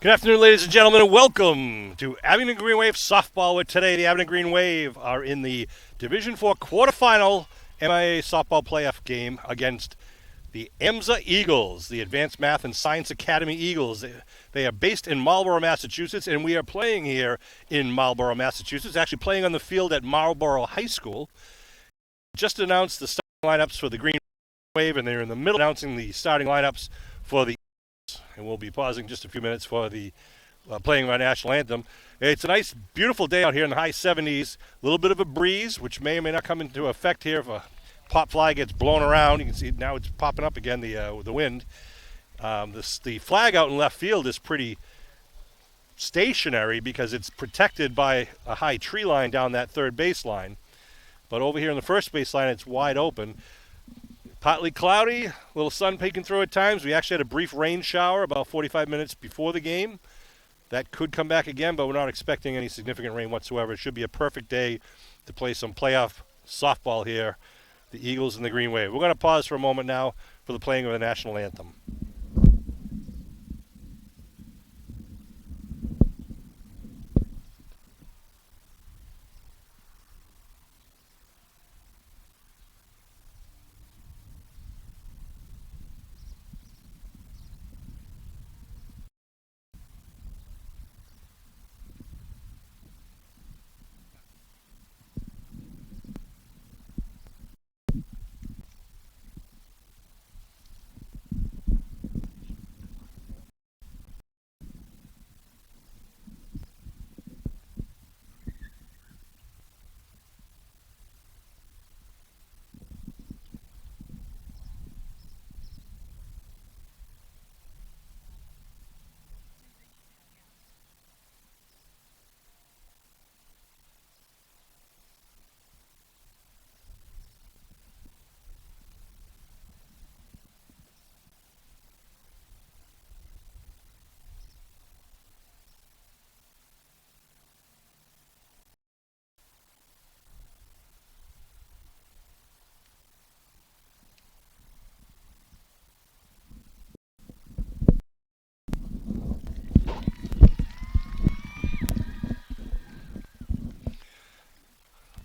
Good afternoon, ladies and gentlemen, and welcome to Abington Green Wave softball. Where today the Abington Green Wave are in the Division IV quarterfinal MIAA softball playoff game against the AMSA Eagles, the Advanced Math and Science Academy Eagles. They are based in Marlborough, Massachusetts, and we are playing here in Marlborough, Massachusetts, actually playing on the field at Marlborough High School. Just announced the starting lineups for the Green Wave, and they're in the middle of announcing the starting lineups for the and we'll be pausing just a few minutes for the playing of our national anthem. It's a nice, beautiful day out here in the high 70s. A little bit of a breeze, which may or may not come into effect here if a pop fly gets blown around. You can see now it's popping up again, the wind. The flag out in left field is pretty stationary because it's protected by a high tree line down that third baseline. But over here in the first baseline, it's wide open. Partly cloudy, a little sun peeking through at times. We actually had a brief rain shower about 45 minutes before the game. That could come back again, but we're not expecting any significant rain whatsoever. It should be a perfect day to play some playoff softball here, the Eagles and the Green Wave. We're going to pause for a moment now for the playing of the national anthem.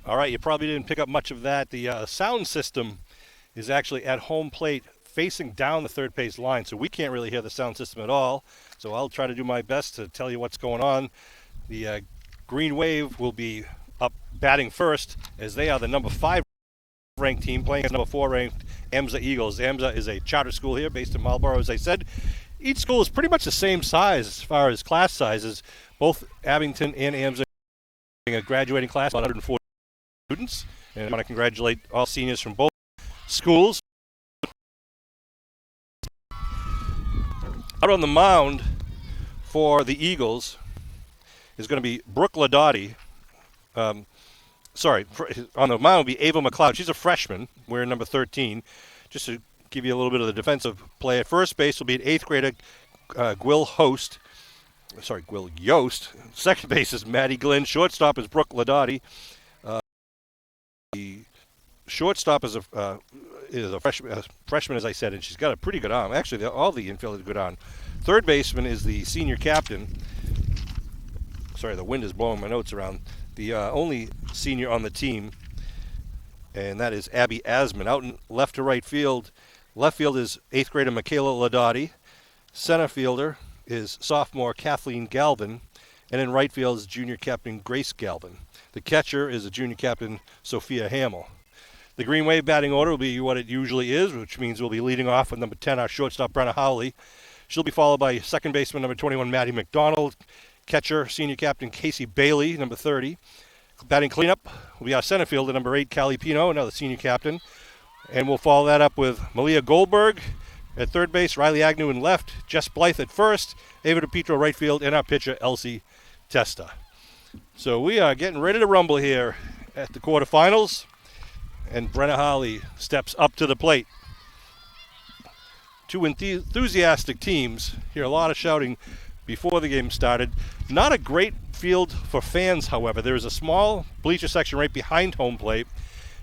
All right, you probably didn't pick up much of that. The sound system is actually at home plate facing down the third base line, so we can't really hear the sound system at all. So I'll try to do my best to tell you what's going on. The Green Wave will be up batting first as they are the number 5 ranked team playing against number 4 ranked AMSA Eagles. AMSA is a charter school here based in Marlborough, as I said. Each school is pretty much the same size as far as class sizes. Both Abington and AMSA are a graduating class, about 140 students, and I want to congratulate all seniors from both schools. Out on the mound for the Eagles is going to be Brooke Ladotti. On the mound will be Ava McLeod. She's a freshman, wearing number 13. Just to give you a little bit of the defensive play, at first base will be an 8th grader, Gwil Yost. Second base is Maddie Glenn. Shortstop is Brooke Ladotti. The shortstop is a freshman, as I said, and she's got a pretty good arm. Actually, all the infield is good on. Third baseman is the senior captain. Sorry, the wind is blowing my notes around. The only senior on the team, and that is Abby Asman. Out in left to right field. Left field is 8th grader Michaela Ladotti. Center fielder is sophomore Kathleen Galvin. And in right field is junior captain Grace Galvin. The catcher is a junior captain Sophia Hamill. The Green Wave batting order will be what it usually is, which means we'll be leading off with number 10, our shortstop Brenna Howley. She'll be followed by second baseman number 21, Maddie McDonald. Catcher, senior captain Casey Bailey, number 30. Batting cleanup will be our center fielder, number 8, Callie Pino, another senior captain. And we'll follow that up with Malia Goldberg at third base, Riley Agnew in left, Jess Blythe at first, Ava DePietro right field, and our pitcher, Elsie Testa. So we are getting ready to rumble here at the quarterfinals, and Brenna Howley steps up to the plate. Two enthusiastic teams. Hear a lot of shouting before the game started. Not a great field for fans, however. There is a small bleacher section right behind home plate,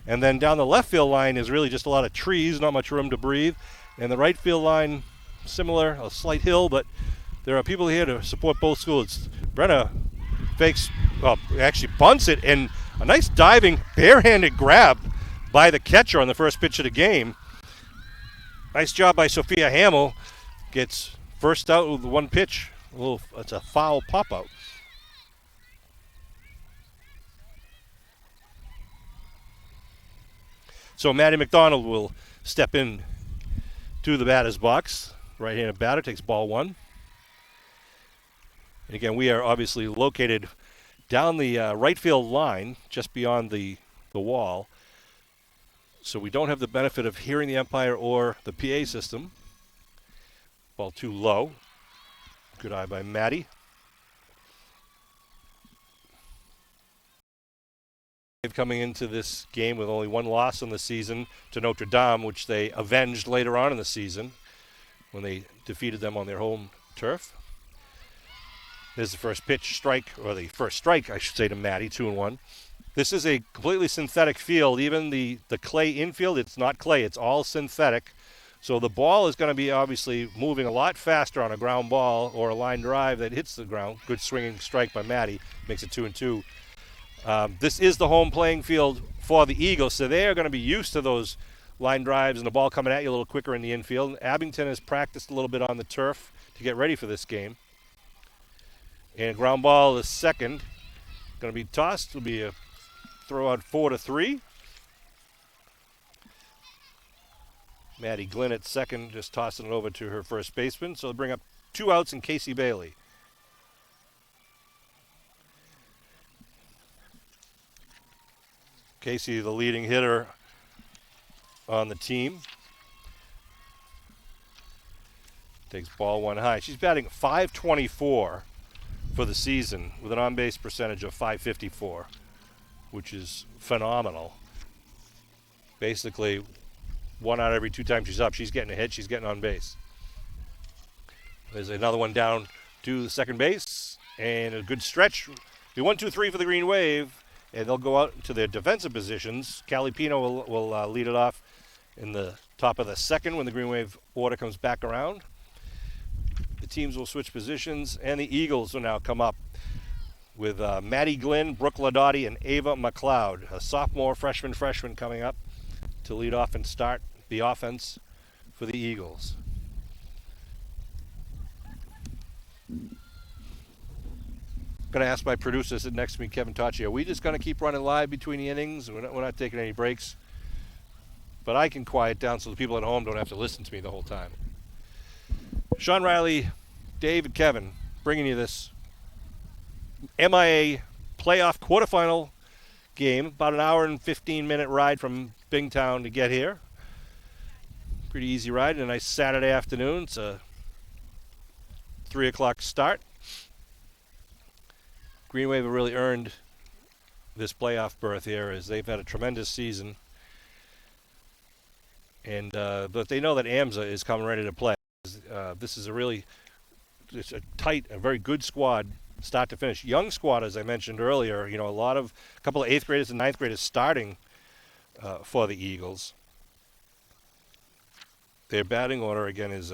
and then down the left field line is really just a lot of trees, not much room to breathe. And the right field line, similar, a slight hill, but there are people here to support both schools. Brenna fakes, well, actually bunts it, and a nice diving, barehanded grab by the catcher on the first pitch of the game. Nice job by Sophia Hamill. Gets first out with one pitch. It's a foul pop-out. So Maddie McDonald will step in to the batter's box. Right-handed batter takes ball one. And again, we are obviously located down the right field line, just beyond the wall. So we don't have the benefit of hearing the umpire or the PA system. Ball too low. Good eye by Maddie. Coming into this game with only one loss in the season to Notre Dame, which they avenged later on in the season when they defeated them on their home turf. There's the first pitch strike, or the first strike, I should say, to Maddie, 2-1. This is a completely synthetic field. Even the clay infield, it's not clay, it's all synthetic. So the ball is going to be obviously moving a lot faster on a ground ball or a line drive that hits the ground. Good swinging strike by Maddie, makes it 2-2. This is the home playing field for the Eagles, so they are going to be used to those line drives and the ball coming at you a little quicker in the infield. Abington has practiced a little bit on the turf to get ready for this game. And ground ball is second. Going to be tossed. It'll be a throw out 4-3. Maddie Glynn at second, just tossing it over to her first baseman. So they'll bring up 2 outs and Casey Bailey. Casey, the leading hitter on the team. Takes ball one high. She's batting .524 for the season with an on-base percentage of .554, which is phenomenal. Basically, 1 out every 2 times she's up, she's getting a hit, she's getting on base. There's another one down to the second base, and a good stretch. The 1-2-3 for the Green Wave. And they'll go out to their defensive positions. Callie Pino will lead it off in the top of the second when the Green Wave order comes back around. The teams will switch positions, and the Eagles will now come up with Maddie Glynn, Brooke Ladotti, and Ava McLeod, a sophomore freshman coming up to lead off and start the offense for the Eagles. Going to ask my producer sitting next to me, Kevin Tacci, are we just going to keep running live between the innings? We're not taking any breaks. But I can quiet down so the people at home don't have to listen to me the whole time. Sean Riley, Dave, and Kevin bringing you this MIAA playoff quarterfinal game. About an hour and 15-minute ride from Bingtown to get here. Pretty easy ride. A nice Saturday afternoon. It's a 3 o'clock start. Green Wave have really earned this playoff berth here as they've had a tremendous season. And but they know that AMSA is coming ready to play. This is it's a tight, a very good squad, start to finish. Young squad, as I mentioned earlier. You know, a couple of 8th graders and 9th graders starting for the Eagles. Their batting order again is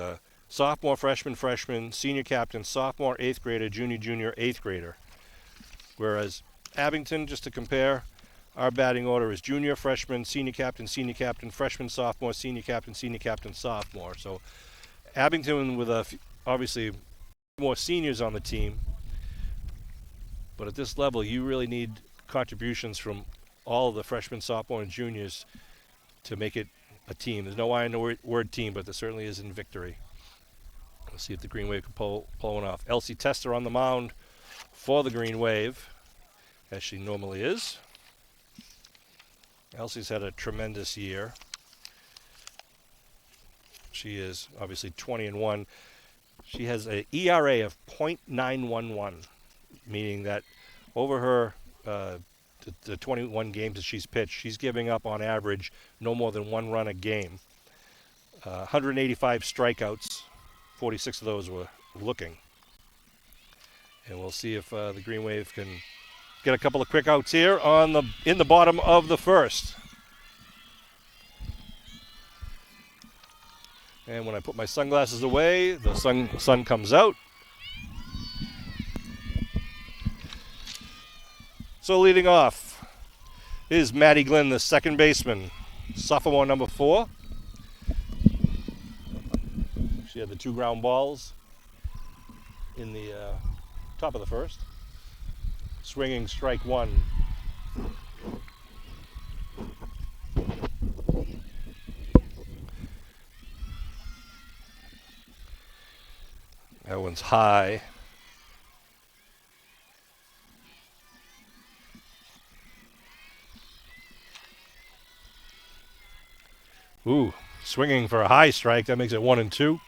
sophomore, freshman, senior captain, sophomore, 8th grader, junior, 8th grader. Whereas Abington, just to compare, our batting order is junior, freshman, senior captain, freshman, sophomore, senior captain, sophomore. So Abington with obviously more seniors on the team. But at this level, you really need contributions from all of the freshmen, sophomore, and juniors to make it a team. There's no I in the word team, but there certainly is in victory. Let's see if the Green Wave can pull one off. Elsie Tester on the mound for the Green Wave, as she normally is. Elsie's had a tremendous year. She is obviously 20-1. She has an ERA of .911, meaning that over her the 21 games that she's pitched, she's giving up on average no more than 1 run a game. 185 strikeouts, 46 of those were looking. And we'll see if the Green Wave can get a couple of quick outs here in the bottom of the first. And when I put my sunglasses away, the sun comes out. So leading off is Maddie Glynn, the second baseman, sophomore number 4. She had the 2 ground balls in the top of the first. Swinging strike 1. That one's high. Ooh, swinging for a high strike. That makes it 1-2.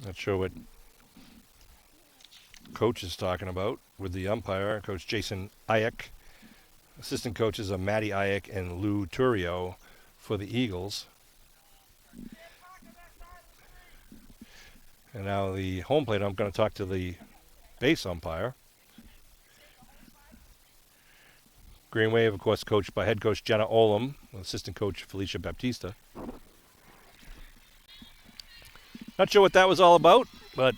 Not sure what coach is talking about with the umpire, Coach Jason Ayek. Assistant coaches are Matty Ayek and Lou Turio for the Eagles. And now the home plate, I'm going to talk to the base umpire. Green Wave, of course, coached by head coach Jenna Olam, assistant coach Felicia Baptista. Not sure what that was all about, but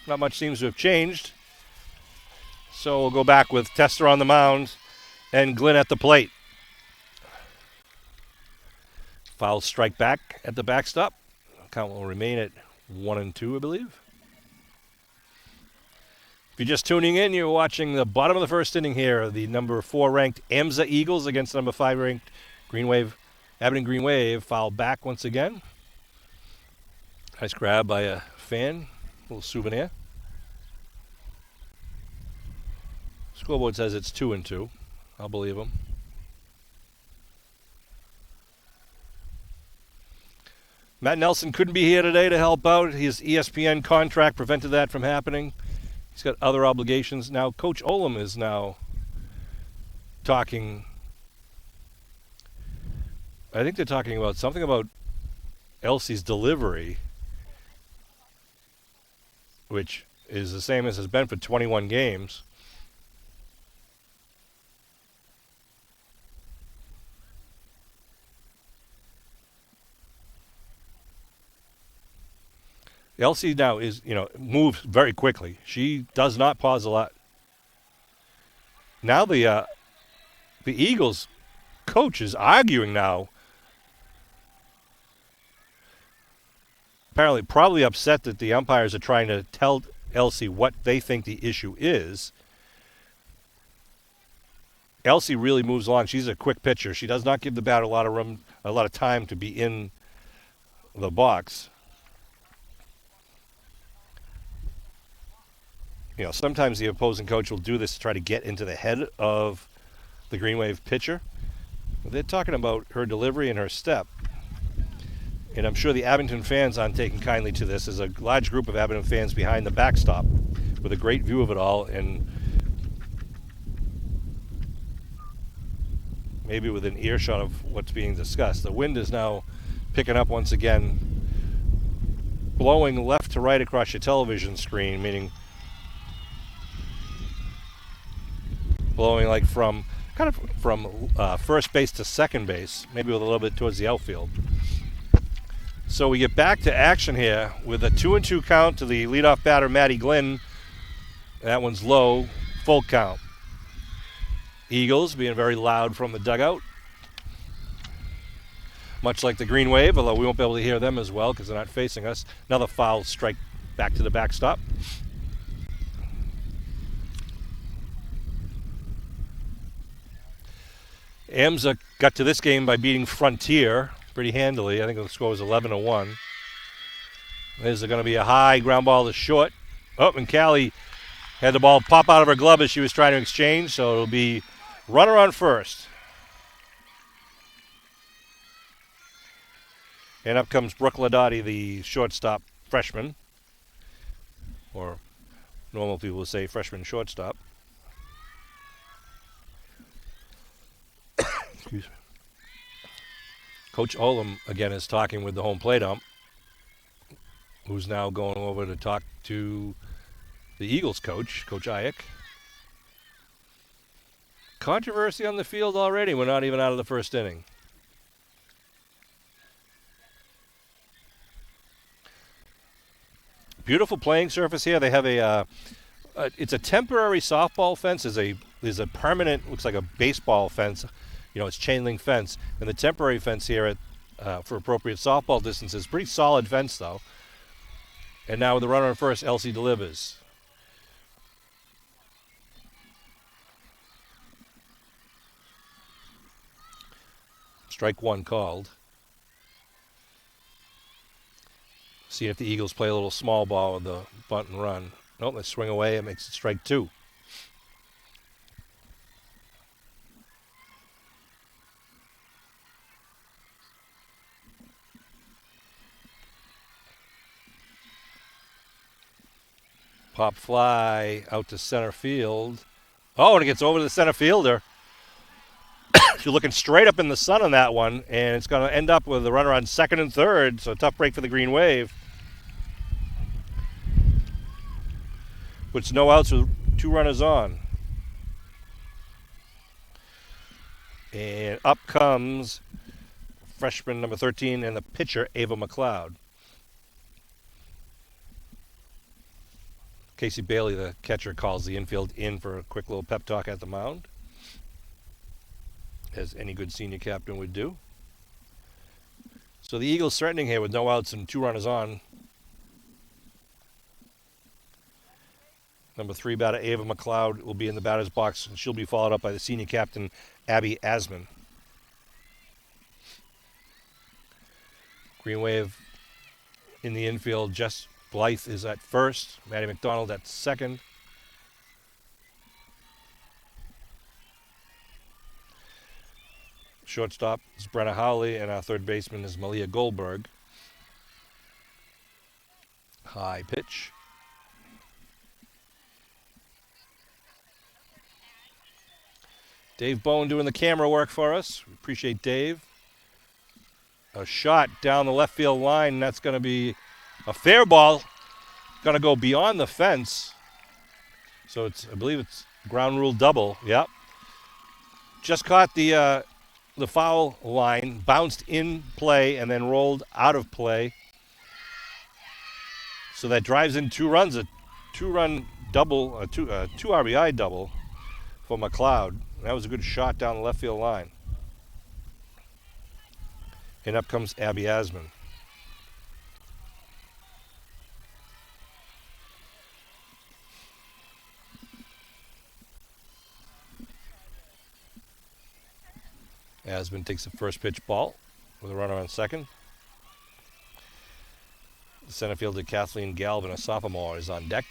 not much seems to have changed. So we'll go back with Tester on the mound and Glynn at the plate. Foul strike back at the backstop. Count will remain at 1-2, I believe. If you're just tuning in, you're watching the bottom of the first inning here. The number 4 ranked AMSA Eagles against the number 5 ranked Green Wave, Abington Green Wave. Foul back once again. Nice grab by a fan. A little souvenir. Scoreboard says it's 2-2. I'll believe him. Matt Nelson couldn't be here today to help out. His ESPN contract prevented that from happening. He's got other obligations. Now, Coach Olam is now talking. I think they're talking about something about Elsie's delivery, which is the same as has been for 21 games. Elsie now is, moves very quickly. She does not pause a lot. Now the Eagles coach is arguing now. Apparently, probably upset that the umpires are trying to tell Elsie what they think the issue is. Elsie really moves along. She's a quick pitcher. She does not give the bat a lot of room, a lot of time to be in the box. Sometimes the opposing coach will do this to try to get into the head of the Green Wave pitcher. They're talking about her delivery and her step. And I'm sure the Abington fans aren't taking kindly to this. There's a large group of Abington fans behind the backstop with a great view of it all and maybe within earshot of what's being discussed. The wind is now picking up once again, blowing left to right across your television screen, meaning blowing like from first base to second base, maybe with a little bit towards the outfield. So we get back to action here with a 2-2 count to the leadoff batter, Maddie Glynn. That one's low, full count. Eagles being very loud from the dugout. Much like the Green Wave, although we won't be able to hear them as well because they're not facing us. Another foul strike back to the backstop. AMSA got to this game by beating Frontier pretty handily. I think the score was 11-1. There's going to be a high ground ball to short. Oh, and Callie had the ball pop out of her glove as she was trying to exchange, so it'll be runner on first. And up comes Brooke Ladotti, the shortstop freshman, or normal people would say freshman shortstop. Excuse me. Coach Olam, again, is talking with the home plate ump, who's now going over to talk to the Eagles coach, Coach Ayek. Controversy on the field already. We're not even out of the first inning. Beautiful playing surface here. They have it's a temporary softball fence. There's a permanent, looks like a baseball fence. It's chain link fence, and the temporary fence here for appropriate softball distances. Pretty solid fence though. And now with the runner on first, Elsie delivers. Strike one called. See if the Eagles play a little small ball with the bunt and run. Nope, they swing away. It makes it strike two. Pop fly out to center field. Oh, and it gets over to the center fielder. You're looking straight up in the sun on that one, and it's going to end up with the runner on second and third, so a tough break for the Green Wave. Puts no outs with two runners on. And up comes freshman number 13 and the pitcher, Ava McLeod. Casey Bailey, the catcher, calls the infield in for a quick little pep talk at the mound, as any good senior captain would do. So the Eagles threatening here with no outs and two runners on. Number 3 batter, Ava McLeod, will be in the batter's box, and she'll be followed up by the senior captain, Abby Asman. Green Wave in the infield. Jess Blythe is at first. Maddie McDonald at second. Shortstop is Brenna Howley, and our third baseman is Malia Goldberg. High pitch. Dave Bone doing the camera work for us. We appreciate Dave. A shot down the left field line. That's going to be a fair ball. Going to go beyond the fence. So I believe it's ground rule double. Yep. Just caught the foul line, bounced in play, and then rolled out of play. So that drives in 2 runs, a 2-run double, a 2 RBI double for McLeod. That was a good shot down the left field line. And up comes Abby Asman. Asman takes the first pitch ball with a runner on second. The center fielder Kathleen Galvin, a sophomore, is on deck.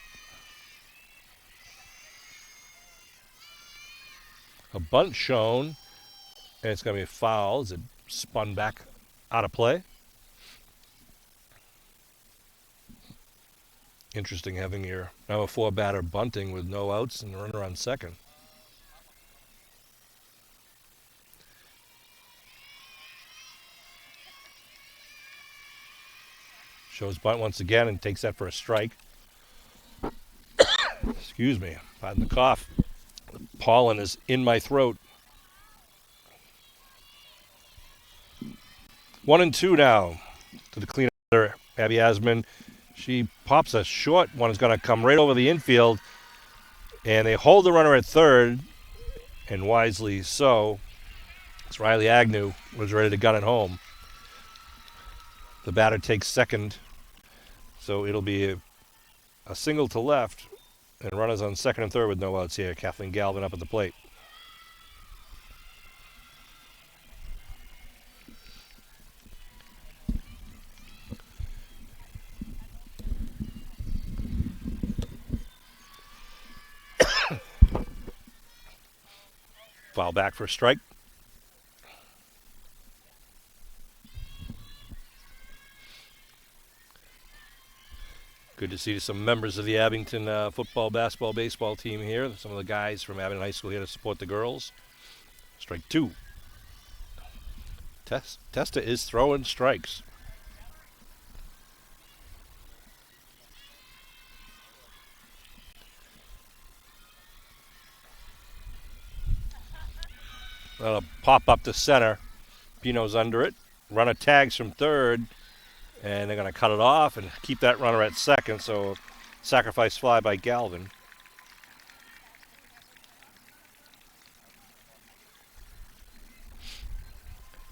A bunt shown, and it's going to be a foul as it spun back out of play. Interesting having your number 4 batter bunting with no outs and a runner on second. Shows bunt once again and takes that for a strike. Excuse me, pardon the cough. The pollen is in my throat. 1-2 now to the cleanup hitter, Abby Asman. She pops a short one. Is going to come right over the infield, and they hold the runner at third, and wisely so. It's Riley Agnew was ready to gun it home. The batter takes second, so it'll be a single to left, and runners on second and third with no outs here. Kathleen Galvin up at the plate. Foul back for a strike. Good to see some members of the Abington football, basketball, baseball team here. Some of the guys from Abington High School here to support the girls. Strike 2. Testa is throwing strikes. That'll pop up to center. Pino's under it. Runner tags from third. And they're going to cut it off and keep that runner at second, so sacrifice fly by Galvin.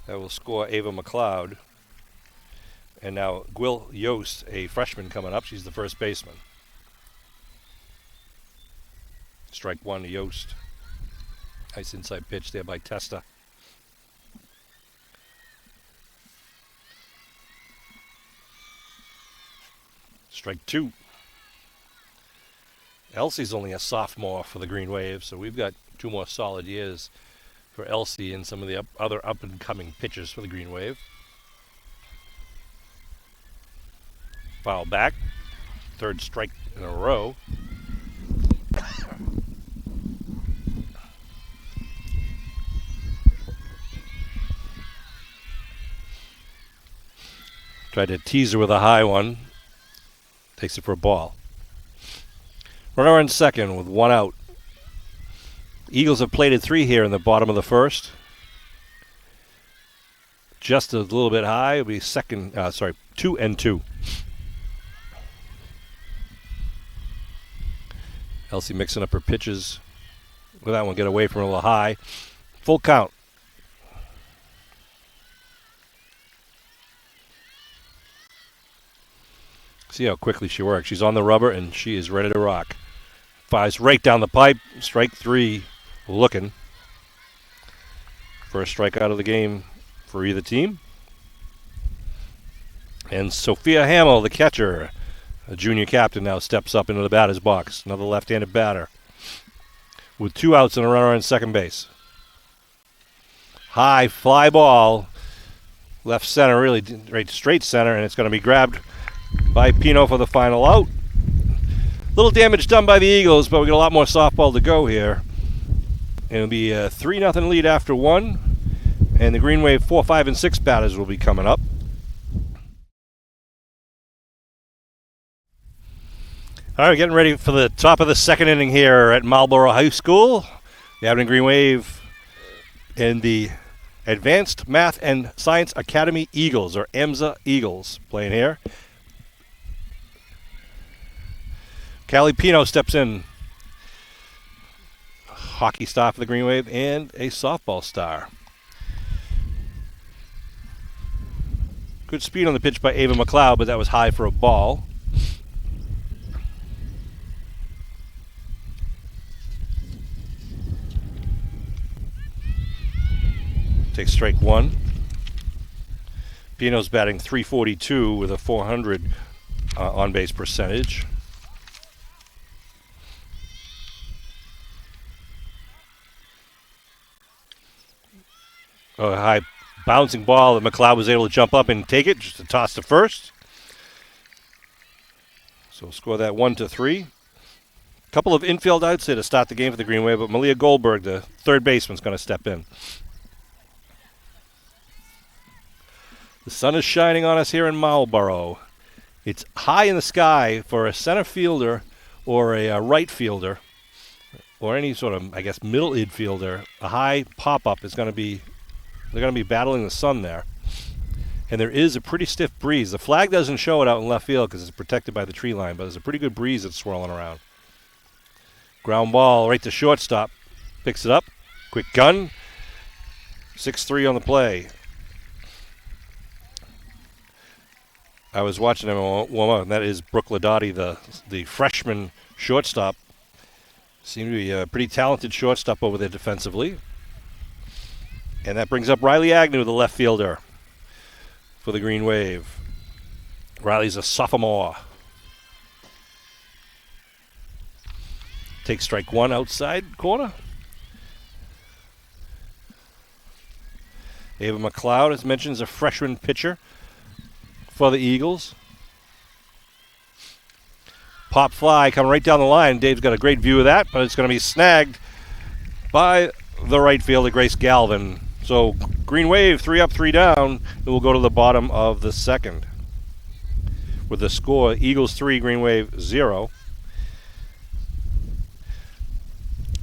That will score Ava McLeod. And now Gwyl Yost, a freshman coming up. She's the first baseman. Strike one to Yost. Nice inside pitch there by Testa. Strike two. Elsie's only a sophomore for the Green Wave, so we've got 2 more solid years for Elsie and some of the other up-and-coming pitchers for the Green Wave. Foul back. 3rd strike in a row. Tried to tease her with a high one. Takes it for a ball. Runner on second with 1 out. Eagles have plated 3 here in the bottom of the first. Just a little bit high. It'll be 2 and 2. Elsie mixing up her pitches. With that one, get away from a little high. Full count. See how quickly she works. She's on the rubber, and she is ready to rock. Fires right down the pipe. Strike 3 looking. First strikeout of the game for either team. And Sophia Hamill, the catcher, a junior captain, now steps up into the batter's box. Another left-handed batter. With 2 outs and a runner on second base. High fly ball. Left center, really right straight center, and it's going to be grabbed by Pino for the final out. Little damage done by the Eagles, but we got a lot more softball to go here. And it'll be a 3-0 lead after 1. And the Green Wave 4, 5, and 6 batters will be coming up. All right, getting ready for the top of the second inning here at Marlboro High School. The Abington Green Wave and the Advanced Math and Science Academy Eagles, or AMSA Eagles, playing here. Callie Pino steps in. Hockey star for the Green Wave and a softball star. Good speed on the pitch by Ava McLeod, but that was high for a ball. Takes strike 1. Pino's batting .342 with a .400 on-base percentage. A high bouncing ball that McLeod was able to jump up and take it, just a toss to first. So we'll score that 1-3. A couple of infield outs here to start the game for the Green Wave, but Malia Goldberg, the third baseman, is going to step in. The sun is shining on us here in Marlboro. It's high in the sky for a center fielder or a right fielder or any sort of, I guess, middle infielder. A high pop-up is going to be, they're going to be battling the sun there. And there is a pretty stiff breeze. The flag doesn't show it out in left field because it's protected by the tree line, but there's a pretty good breeze that's swirling around. Ground ball right to shortstop. Picks it up. Quick gun. 6-3 on the play. I was watching him warm up, and that is Brooke Ladotti, the freshman shortstop. Seemed to be a pretty talented shortstop over there defensively. And that brings up Riley Agnew, the left fielder for the Green Wave. Riley's a sophomore. Takes strike 1 outside corner. Ava McLeod, as mentioned, is a freshman pitcher for the Eagles. Pop fly coming right down the line. Dave's got a great view of that, but it's going to be snagged by the right fielder, Grace Galvin. So Green Wave 3 up, 3 down. It will go to the bottom of the second. With the score, Eagles 3, Green Wave 0.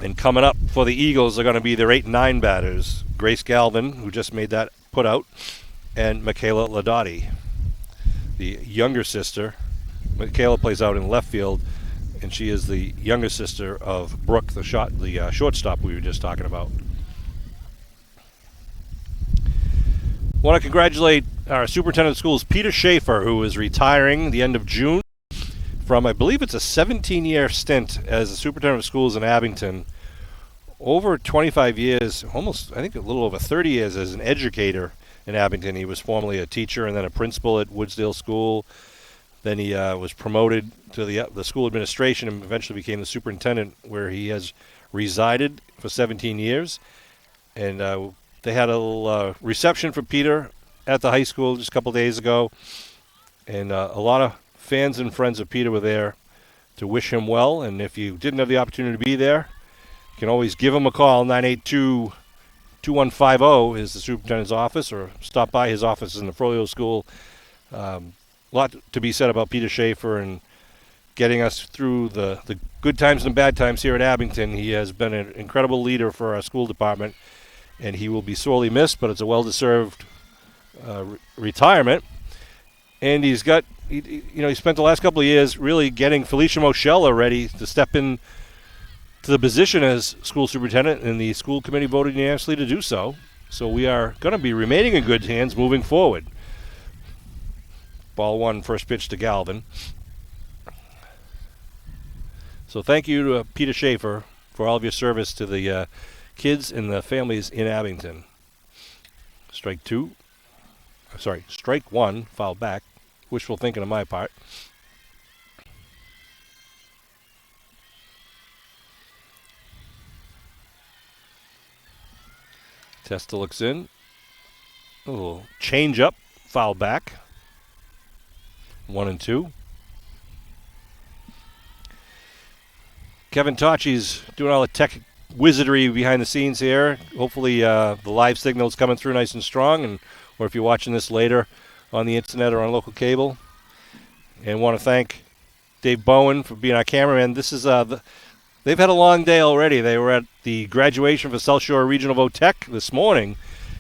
And coming up for the Eagles are going to be their 8 and 9 batters. Grace Galvin, who just made that put out, and Michaela Ladotti. the younger sister. Michaela plays out in left field, and she is the younger sister of Brooke, the shortstop we were just talking about. Want to congratulate our superintendent of schools, Peter Schaefer, who is retiring the end of June from, I believe it's a 17-year stint as a superintendent of schools in Abington. Over 25 years, almost, I think a little over 30 years as an educator in Abington. He was formerly a teacher and then a principal at Woodsdale School. Then he was promoted to the school administration and eventually became the superintendent, where he has resided for 17 years. And they had a little reception for Peter at the high school just a couple days ago. And a lot of fans and friends of Peter were there to wish him well. And if you didn't have the opportunity to be there, you can always give him a call. 982-2150 is the superintendent's office, or stop by his office in the Froyo School. A lot to be said about Peter Schaefer and getting us through the good times and bad times here at Abington. He has been an incredible leader for our school department, and he will be sorely missed, but it's a well-deserved retirement. And he spent the last couple of years really getting Felicia Moschella ready to step in to the position as school superintendent, and the school committee voted unanimously to do so. So we are going to be remaining in good hands moving forward. Ball one, first pitch to Galvin. So thank you to Peter Schaefer for all of your service to the kids and the families in Abington. Strike one, foul back. Wishful thinking on my part. Testa looks in. A little change up, foul back. 1-2. Kevin Tachi's doing all the tech wizardry behind the scenes here. Hopefully the live signal's coming through nice and strong, or if you're watching this later on the internet or on local cable. And want to thank Dave Bowen for being our cameraman. This is they've had a long day already. They were at the graduation for South Shore Regional Votech this morning,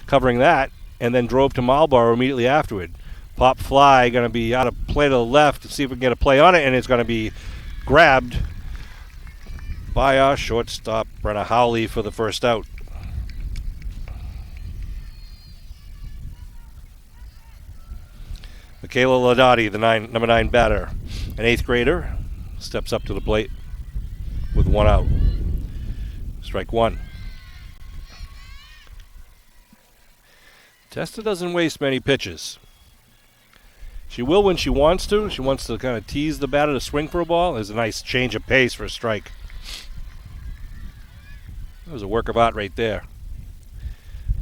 covering that, and then drove to Marlborough immediately afterward. Pop fly going to be out of play to the left to see if we can get a play on it, and it's going to be grabbed by our shortstop, Brenna Howley, for the first out. Michaela Ladotti, the number 9 batter, an 8th grader, steps up to the plate with one out. Strike one. Testa doesn't waste many pitches. She will when she wants to. She wants to kind of tease the batter to swing for a ball. There's a nice change of pace for a strike. That was a work of art right there.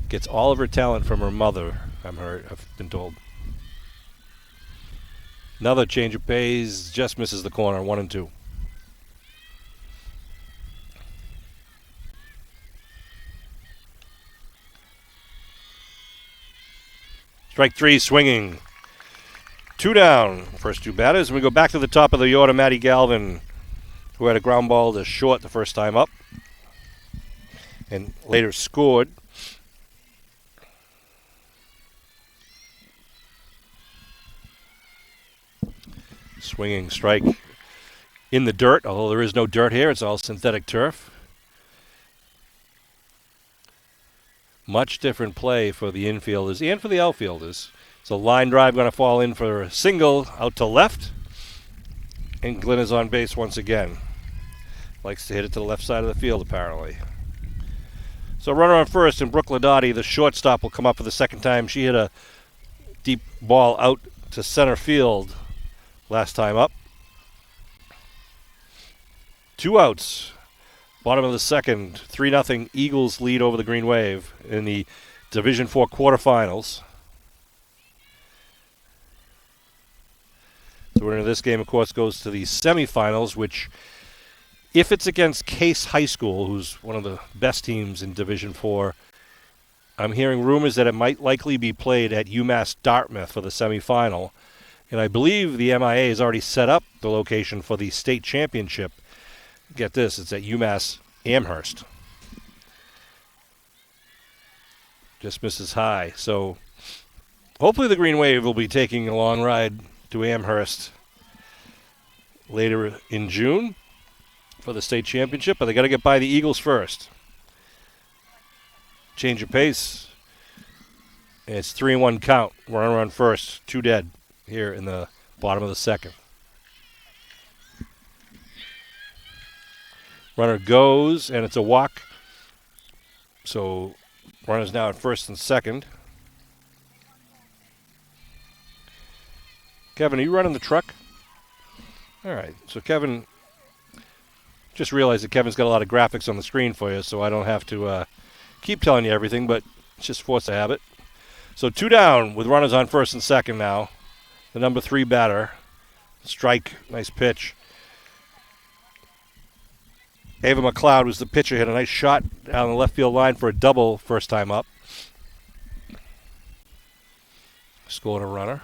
Gets all of her talent from her mother, I've been told. Another change of pace, just misses the corner, 1-2. Strike three, swinging. 2 down, first two batters. And we go back to the top of the order, Maddie Galvin, who had a ground ball to short the first time up and later scored. Swinging strike in the dirt, although there is no dirt here. It's all synthetic turf. Much different play for the infielders and for the outfielders. So line drive going to fall in for a single out to left. And Glenn is on base once again. Likes to hit it to the left side of the field, apparently. So runner on first, and Brooke Ladotti, the shortstop, will come up for the second time. She hit a deep ball out to center field last time up. 2 outs. Bottom of the second, 3-0 Eagles lead over the Green Wave in the Division IV quarterfinals. The winner of this game, of course, goes to the semifinals, which, if it's against Case High School, who's one of the best teams in Division IV, I'm hearing rumors that it might likely be played at UMass Dartmouth for the semifinal. And I believe the MIAA has already set up the location for the state championship. Get this, it's at UMass Amherst. Just misses high. So hopefully the Green Wave will be taking a long ride to to Amherst later in June for the state championship, but they got to get by the Eagles first. Change of pace. It's 3-1 count. Runner on first, 2 dead here in the bottom of the second. Runner goes, and it's a walk. So runner's now at first and second. Kevin, are you running the truck? All right. So Kevin, just realized that Kevin's got a lot of graphics on the screen for you, so I don't have to keep telling you everything, but it's just force of habit. So 2 down with runners on first and second now. The number 3 batter. Strike, nice pitch. Ava McLeod was the pitcher, hit a nice shot down the left field line for a double first time up. Scored a runner.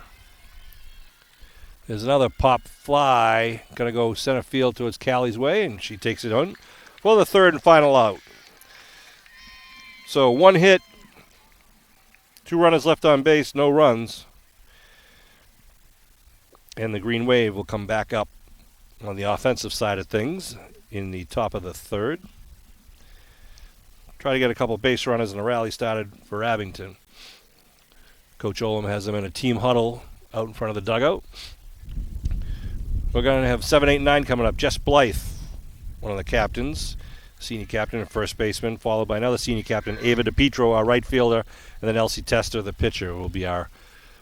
There's another pop fly. Going to go center field towards Callie's way, and she takes it on for the third and final out. So 1 hit, 2 runners left on base, no runs. And the Green Wave will come back up on the offensive side of things in the top of the third. Try to get a couple base runners and a rally started for Abington. Coach Olam has them in a team huddle out in front of the dugout. We're going to have 7, 8, 9 coming up. Jess Blythe, one of the captains, senior captain and first baseman, followed by another senior captain, Ava DePietro, our right fielder, and then Elsie Tester, the pitcher, will be our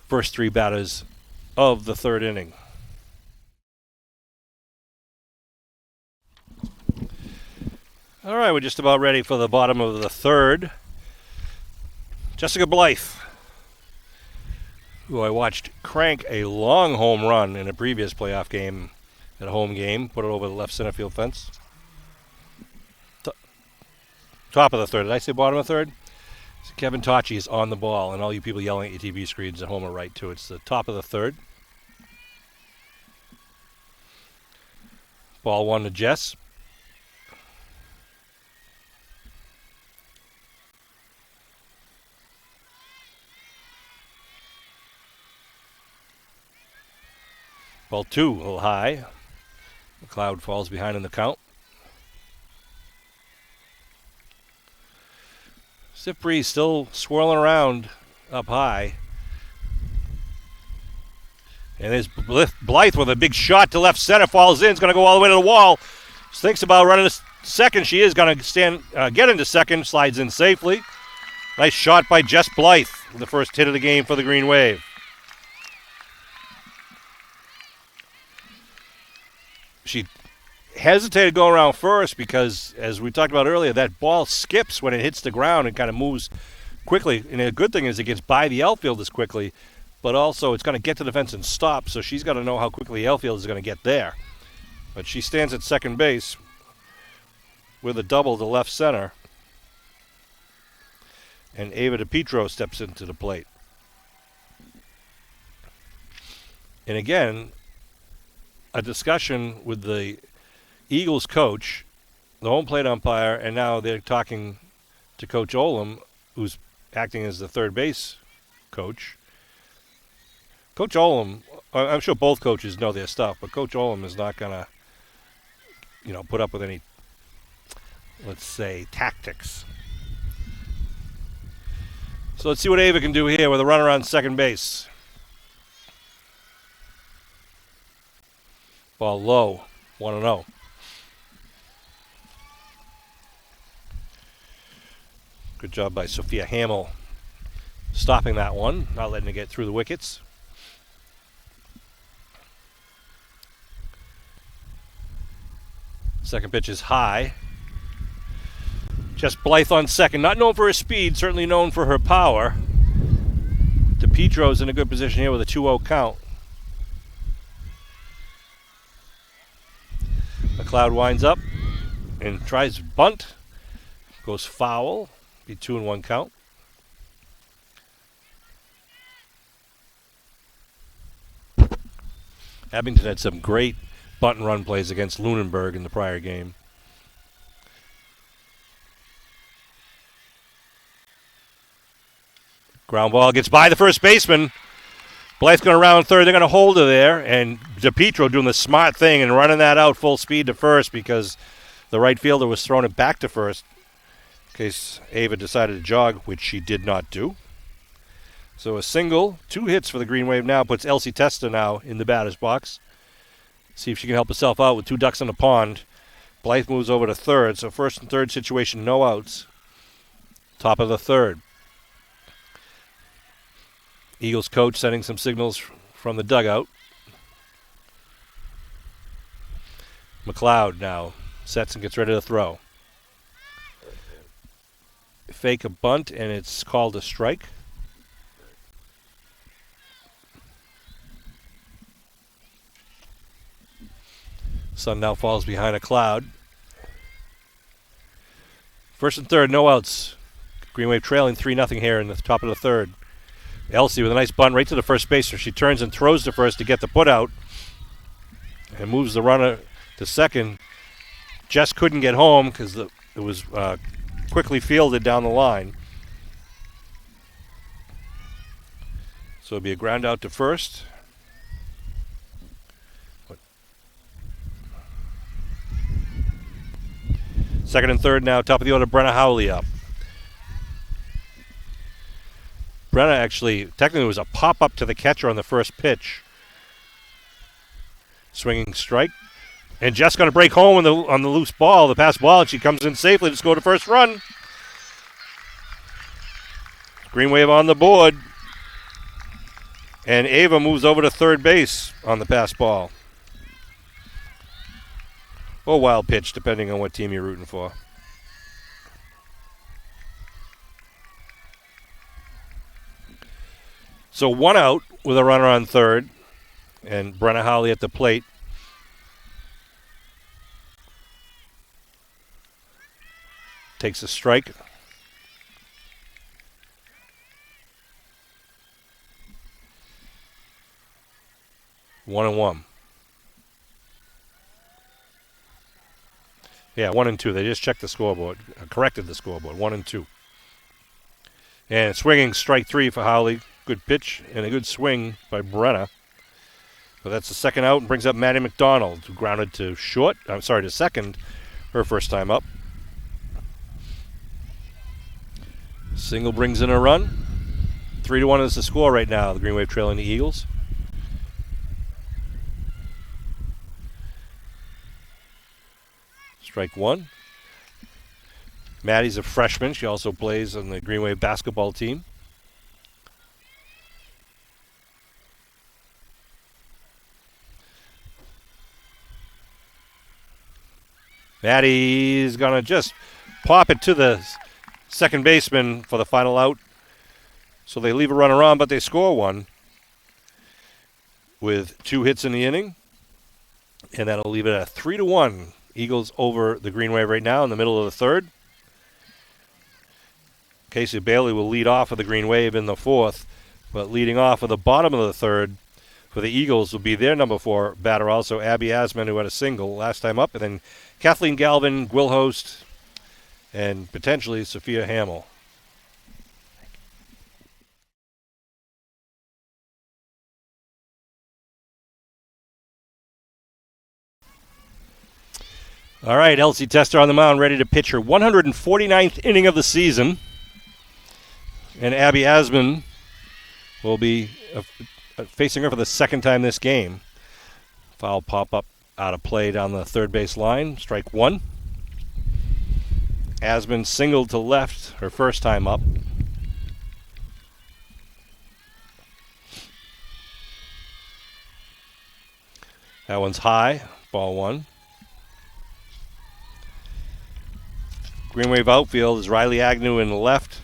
first 3 batters of the third inning. All right, we're just about ready for the bottom of the third. Jessica Blythe, who I watched crank a long home run in a previous playoff game at a home game, put it over the left center field fence. Top of the third. Did I say bottom of the third? So Kevin Tachi is on the ball, and all you people yelling at your TV screens at home are right, too. It's the top of the third. Ball 1 to Jess. Ball 2, a little high. McLeod falls behind in the count. Stiff breeze still swirling around up high. And there's Blythe with a big shot to left center, falls in, is going to go all the way to the wall. She thinks about running to second. She is going to get into second, slides in safely. Nice shot by Jess Blythe, the first hit of the game for the Green Wave. She hesitated going around first because, as we talked about earlier, that ball skips when it hits the ground and kind of moves quickly. And the good thing is it gets by the outfielders quickly, but also it's going to get to the fence and stop, so she's got to know how quickly the outfield is going to get there. But she stands at second base with a double to left center, and Ava DePietro steps into the plate. And again, a discussion with the Eagles coach, the home plate umpire, and now they're talking to Coach Olam, who's acting as the third base coach. Coach Olam, I'm sure both coaches know their stuff, but Coach Olam is not going to, put up with any, let's say, tactics. So let's see what Ava can do here with a runner on second base. Ball low, 1-0. Good job by Sophia Hamill stopping that one, not letting it get through the wickets. Second pitch is high. Jess Blythe on second, not known for her speed, certainly known for her power. DePietro's in a good position here with a 2-0 count. McLeod winds up and tries bunt. Goes foul. Be 2-1 count. Abington had some great bunt and run plays against Lunenburg in the prior game. Ground ball gets by the first baseman. Blythe's going to round third. They're going to hold her there, and DePietro doing the smart thing and running that out full speed to first because the right fielder was throwing it back to first in case Ava decided to jog, which she did not do. So a single, 2 hits for the Green Wave now puts Elsie Testa now in the batter's box. See if she can help herself out with 2 ducks in the pond. Blythe moves over to third, so first and third situation, no outs. Top of the third. Eagles coach sending some signals from the dugout. McLeod now sets and gets ready to throw. Fake a bunt, and it's called a strike. Sun now falls behind a cloud. First and third, no outs. Green Wave trailing 3-0 here in the top of the third. Elsie with a nice bunt right to the first baseman. She turns and throws to first to get the put out and moves the runner to second. Just couldn't get home because it was quickly fielded down the line. So it'll be a ground out to first. Second and third now, top of the order, Brenna Howley up. Brenna actually, technically, was a pop-up to the catcher on the first pitch. Swinging strike. And Jess going to break home on the loose ball, the pass ball, and she comes in safely to score the first run. Green Wave on the board. And Ava moves over to third base on the pass ball. Or wild pitch, depending on what team you're rooting for. So 1 out with a runner on third, and Brenna Howley at the plate. Takes a strike. One and one. Yeah, 1 and 2. They just checked the scoreboard, corrected the scoreboard. 1 and 2. And swinging strike 3 for Howley. Good pitch and a good swing by Brenna. So that's the second out and brings up Maddie McDonald, who grounded to to second, her first time up. Single brings in a run. 3-1 is the score right now. The Green Wave trailing the Eagles. Strike 1. Maddie's a freshman. She also plays on the Green Wave basketball team. Maddie's going to just pop it to the second baseman for the final out. So they leave a runner on, but they score one with 2 hits in the inning. And that'll leave it at 3-1. Eagles over the Green Wave right now in the middle of the third. Casey Bailey will lead off of the Green Wave in the fourth, but leading off of the bottom of the third for the Eagles will be their number 4 batter, also Abby Asman, who had a single last time up, and then Kathleen Galvin, Gwilhost, and potentially Sophia Hamill. All right, Elsie Testa on the mound, ready to pitch her 149th inning of the season. And Abby Asman will be facing her for the second time this game. Foul pop-up out of play down the third base line. Strike 1. Asman singled to left her first time up. That one's high. Ball 1. Green Wave outfield is Riley Agnew in left,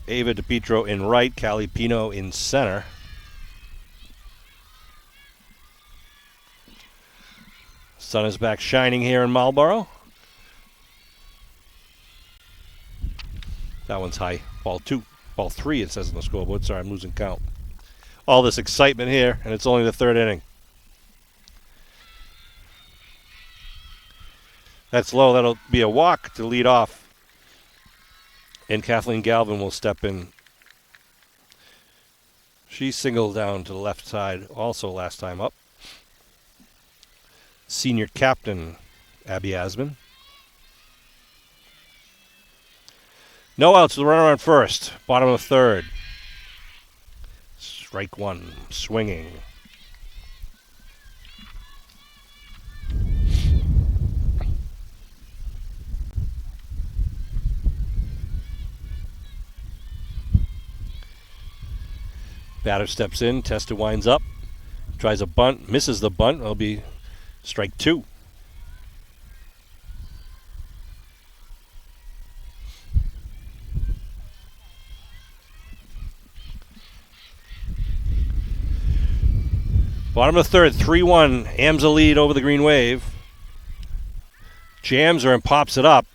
Ava DePietro in right, Callie Pino in center. Sun is back shining here in Marlboro. That one's high. Ball 2. Ball 3, it says on the scoreboard. Sorry, I'm losing count. All this excitement here, and it's only the third inning. That's low. That'll be a walk to lead off. And Kathleen Galvin will step in She singled down to the left side also last time up. Senior captain, Abby Asman. No outs, the runner on first. Bottom of third. Strike one, swinging. Batter steps in, Testa winds up, tries a bunt, misses the bunt. It'll be strike two. Bottom of the third, 3-1. AMSA lead over the Green Wave. Jams her and pops it up.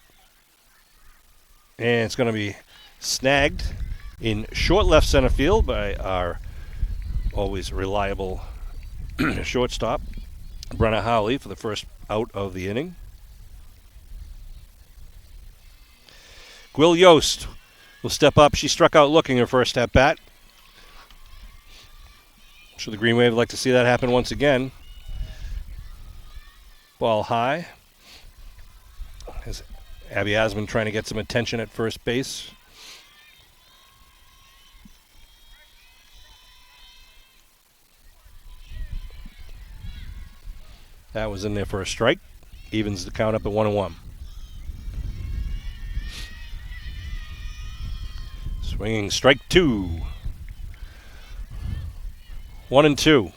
And it's going to be snagged in short left center field by our always reliable shortstop, Brenna Howley, for the first out of the inning. Gwyl Yost will step up. She struck out looking her first at bat. I'm sure the Green Wave would like to see that happen once again. Ball high. As Abby Asman trying to get some attention at first base. That was in there for a strike. Evens the count up at 1-1. Swinging strike two. 1-2.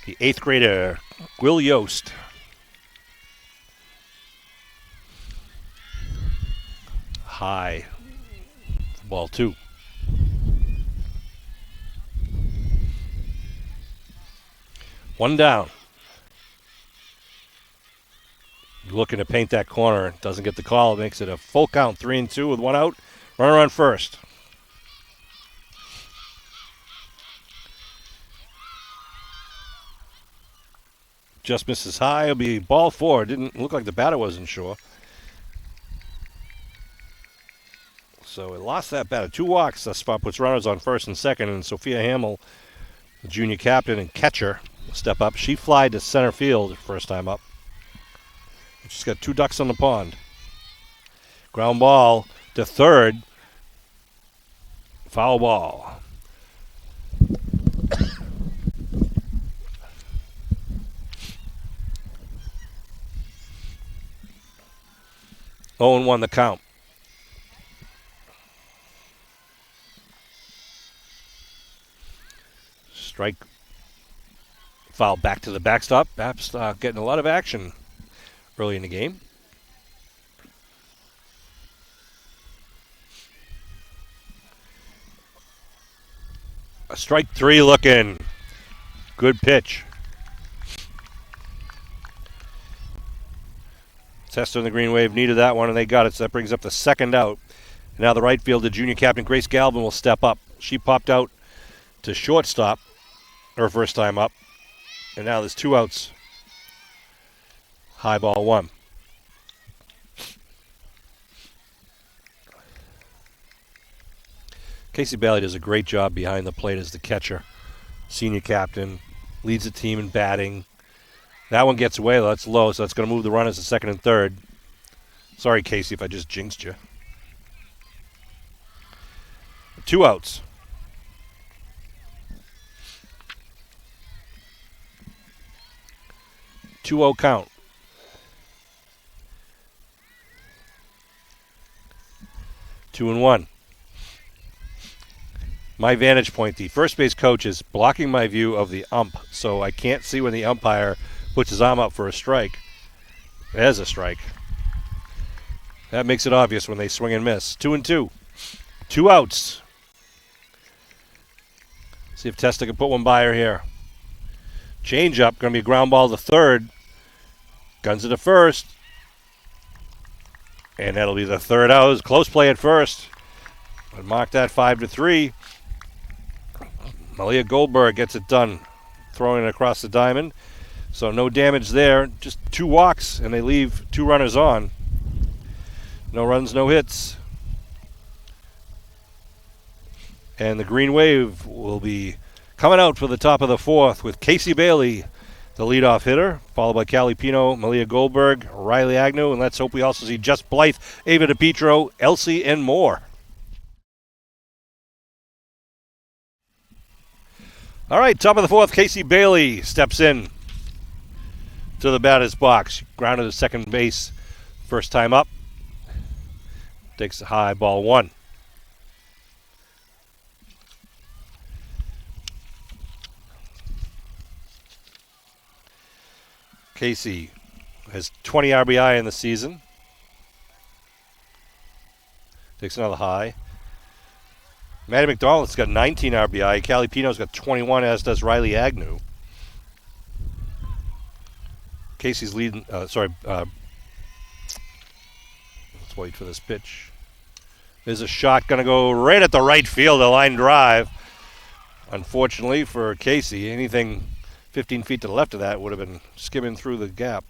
The eighth grader, Gwyl Yost. High. Ball two. One down. Looking to paint that corner. Doesn't get the call. It makes it a full count. 3-2 with one out. Runner on first. Just misses high. It'll be ball four. Didn't look like the batter wasn't sure. So it lost that batter. 2 walks. That spot puts runners on first and second. And Sophia Hamill, the junior captain and catcher, will step up. She flied to center field first time up. She's got 2 ducks on the pond. Ground ball to third. Foul ball. Oh, and 1 the count. Strike. Foul back to the backstop. Backstop getting a lot of action early in the game. A strike 3 looking. Good pitch. Testa and the Green Wave needed that one, and they got it, so that brings up the second out. And now the right fielder, junior captain Grace Galvin, will step up. She popped out to shortstop her first time up. And now there's 2 outs. High ball 1. Casey Bailey does a great job behind the plate as the catcher. Senior captain, leads the team in batting. That one gets away, though. That's low, so that's going to move the runners to second and third. Sorry, Casey, if I just jinxed you. 2 outs. Two-0 count. 2-1. My vantage point, the first base coach is blocking my view of the ump, so I can't see when the umpire puts his arm up for a strike. There's a strike. That makes it obvious when they swing and miss. 2-2. 2 outs. See if Testa can put one by her here. Change up, going to be a ground ball to third. Guns it to first. And that'll be the third out. It was close play at first. But mark that 5-3. Malia Goldberg gets it done, throwing it across the diamond. So no damage there. Just 2 walks, and they leave 2 runners on. No runs, no hits. And the Green Wave will be coming out for the top of the fourth with Casey Bailey, the leadoff hitter, followed by Callie Pino, Malia Goldberg, Riley Agnew, and let's hope we also see Jess Blythe, Ava DiPietro, Elsie, and more. All right, top of the fourth, Casey Bailey steps in to the batter's box. Grounded to second base, first time up. Takes a high, ball one. Casey has 20 RBI in the season. Takes another high. Maddie McDonald's got 19 RBI. Callie Pino's got 21, as does Riley Agnew. Casey's leading. Let's wait for this pitch. There's a shot going to go right at the right field, a line drive. Unfortunately for Casey, anything 15 feet to the left of that would have been skimming through the gap.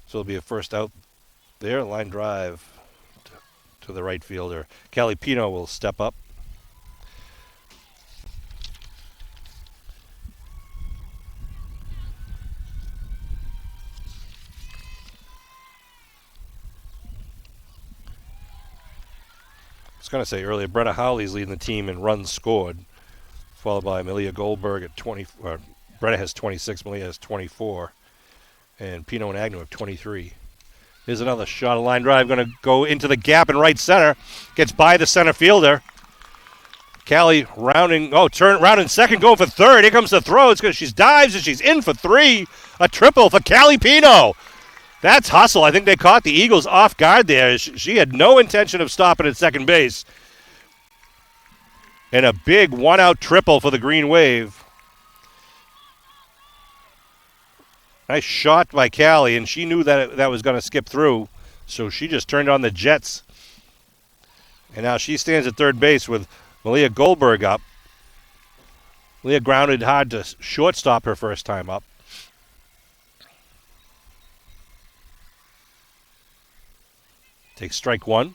So it'll be a first out there. Line drive to the right fielder. Callie Pino will step up. I was going to say earlier, Brenna Howley's leading the team in runs scored, followed by Malia Goldberg at 20. Brenna has 26, Malia has 24, and Pino and Agnew have 23. Here's another shot, a line drive, going to go into the gap in right center. Gets by the center fielder. Callie rounding second, going for third. Here comes the throw. It's because she dives and she's in for three. A triple for Callie Pino. That's hustle. I think they caught the Eagles off guard there. She had no intention of stopping at second base. And a big one-out triple for the Green Wave. Nice shot by Callie, and she knew that was going to skip through, so she just turned on the jets. And now she stands at third base with Malia Goldberg up. Malia grounded hard to shortstop her first time up. Takes strike one.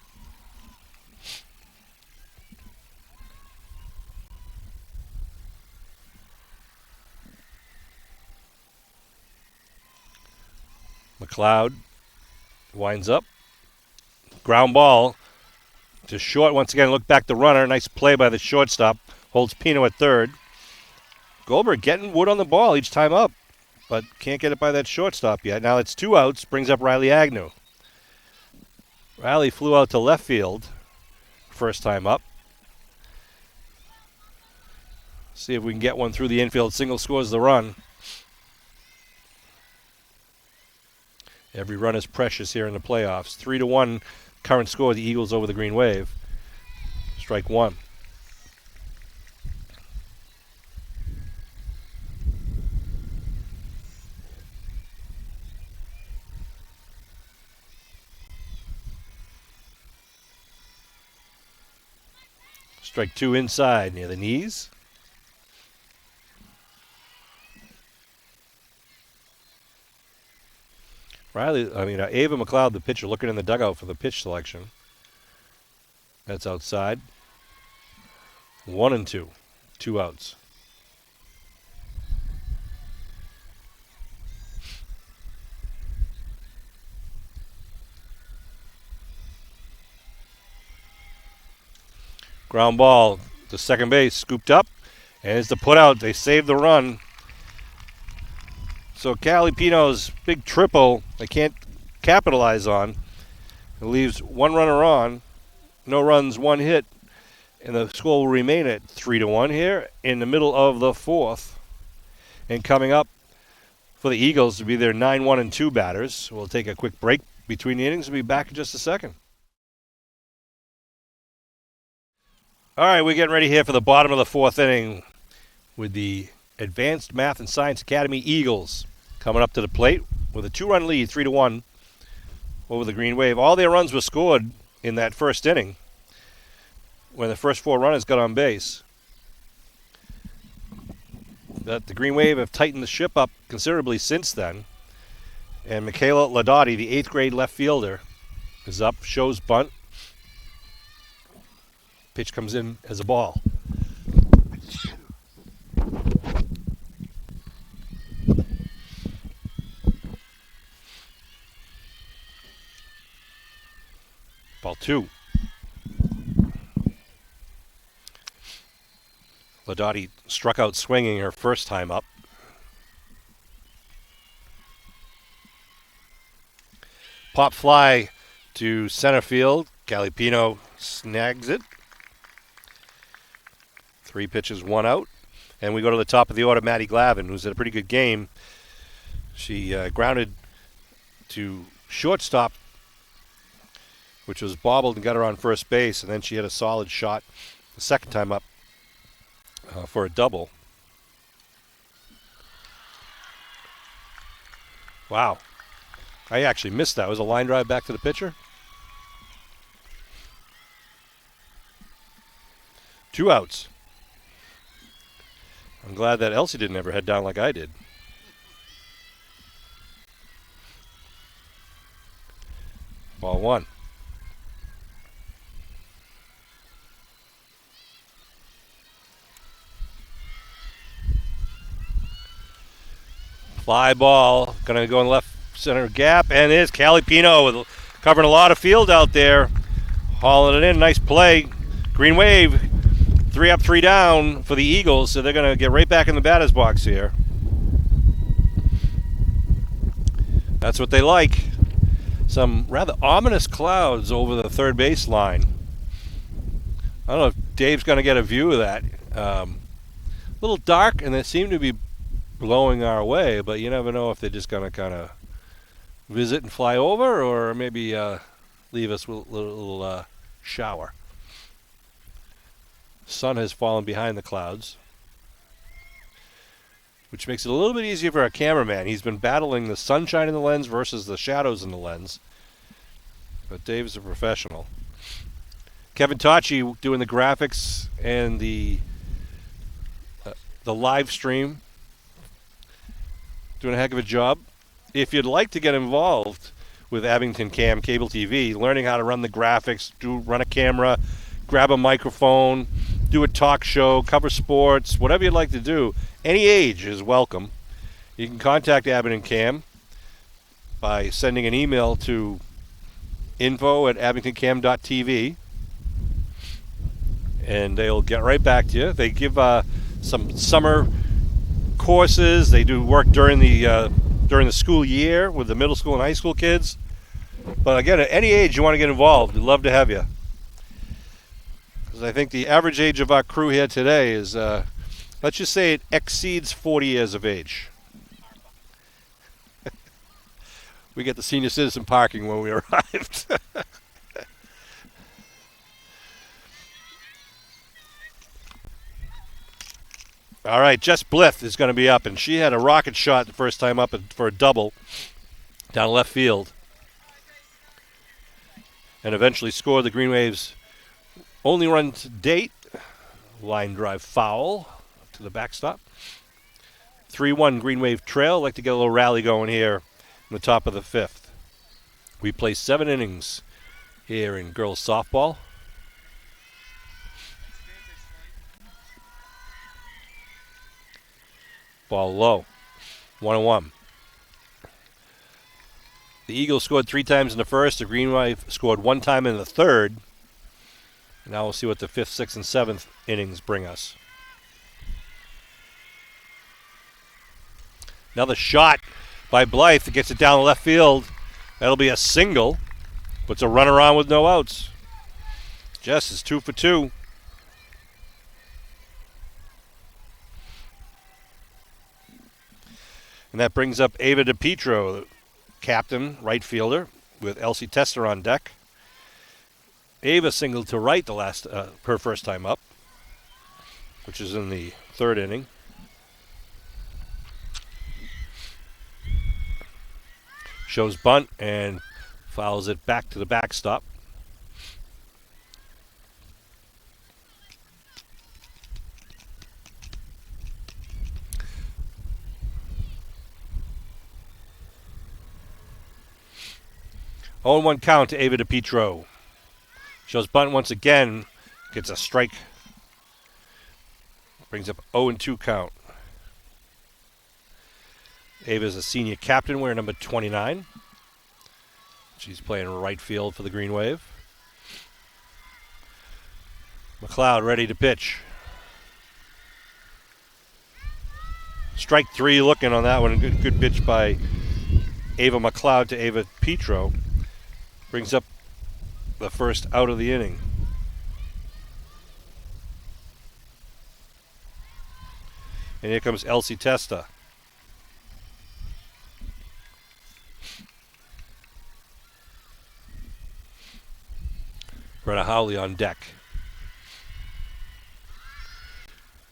McLeod winds up. Ground ball to short once again. Look back the runner. Nice play by the shortstop. Holds Pino at third. Goldberg getting wood on the ball each time up, but can't get it by that shortstop yet. Now it's 2 outs. Brings up Riley Agnew. Riley flew out to left field first time up. See if we can get one through the infield. Single scores the run. Every run is precious here in the playoffs. 3-1 current score, the Eagles over the Green Wave. Strike one. Strike two inside near the knees. Ava McLeod, the pitcher, looking in the dugout for the pitch selection. That's outside. 1-2. 2 outs. Ground ball to second base, scooped up, and it's the putout. They save the run. So Callie Pino's big triple, they can't capitalize on. It leaves one runner on, no runs, one hit, and the score will remain at 3-1 here in the middle of the fourth. And coming up for the Eagles to be their 9-1-2 batters. We'll take a quick break between the innings and be back in just a second. All right, we're getting ready here for the bottom of the fourth inning with the Advanced Math and Science Academy Eagles coming up to the plate with a 2-run lead, 3-1 over the Green Wave. All their runs were scored in that first inning when the first 4 runners got on base. But the Green Wave have tightened the ship up considerably since then. And Michaela Ladotti, the 8th grade left fielder, is up, shows bunt. Pitch comes in as a ball. 2. Ladotti struck out swinging her first time up. Pop fly to center field. Galipino snags it. 3 pitches, 1 out. And we go to the top of the order, Maddie Glavin, who's had a pretty good game. She grounded to shortstop, which was bobbled and got her on first base, and then she had a solid shot the second time up for a double. Wow. I actually missed that. It was a line drive back to the pitcher. 2 outs. I'm glad that Elsie didn't ever head down like I did. Ball 1. Fly ball, going to go in left center gap, and there's Calipino covering a lot of field out there, hauling it in. Nice play. Green Wave, 3 up, 3 down for the Eagles, so they're going to get right back in the batter's box here. That's what they like. Some rather ominous clouds over the third base line. I don't know if Dave's going to get a view of that. A little dark, and they seem to be blowing our way, but you never know if they're just going to kind of visit and fly over, or maybe leave us with a little shower. Sun has fallen behind the clouds, which makes it a little bit easier for our cameraman. He's been battling the sunshine in the lens versus the shadows in the lens, but Dave's a professional. Kevin Tachi doing the graphics and the live stream, doing a heck of a job. If you'd like to get involved with Abington Cam Cable TV, learning how to run the graphics, run a camera, grab a microphone, do a talk show, cover sports, whatever you'd like to do, any age is welcome. You can contact Abington Cam by sending an email to info@abingtoncam.tv, and they'll get right back to you. They give some summer courses. They do work during the school year with the middle school and high school kids. But again, at any age you want to get involved, we'd love to have you. Because I think the average age of our crew here today is, let's just say it exceeds 40 years of age. We get the senior citizen parking when we arrived. All right, Jess Blith is going to be up, and she had a rocket shot the first time up for a double down left field, and eventually scored the Green Waves' only run to date. Line drive foul to the backstop. 3-1 Green Wave trail. I'd like to get a little rally going here in the top of the 5th. We play 7 innings here in girls softball. Ball low. 1-1. The Eagles scored 3 times in the first. The Green Wave scored 1 time in the third. Now we'll see what the 5th, 6th, and 7th innings bring us. Another shot by Blythe that gets it down the left field. That'll be a single. Puts a runner on with no outs. Jess is 2 for 2. And that brings up Ava DiPietro, captain, right fielder, with Elsie Tester on deck. Ava singled to right her first time up, which is in the 3rd inning. Shows bunt and fouls it back to the backstop. Oh, 0-1 count to Ava DiPietro. Shows bunt once again. Gets a strike. Brings up 0-2 count. Ava's a senior captain wearing number 29. She's playing right field for the Green Wave. McLeod ready to pitch. Strike three looking on that one. Good pitch by Ava McLeod to Ava Petro. Brings up the first out of the inning. And here comes Elsie Testa. Brenna Howley on deck.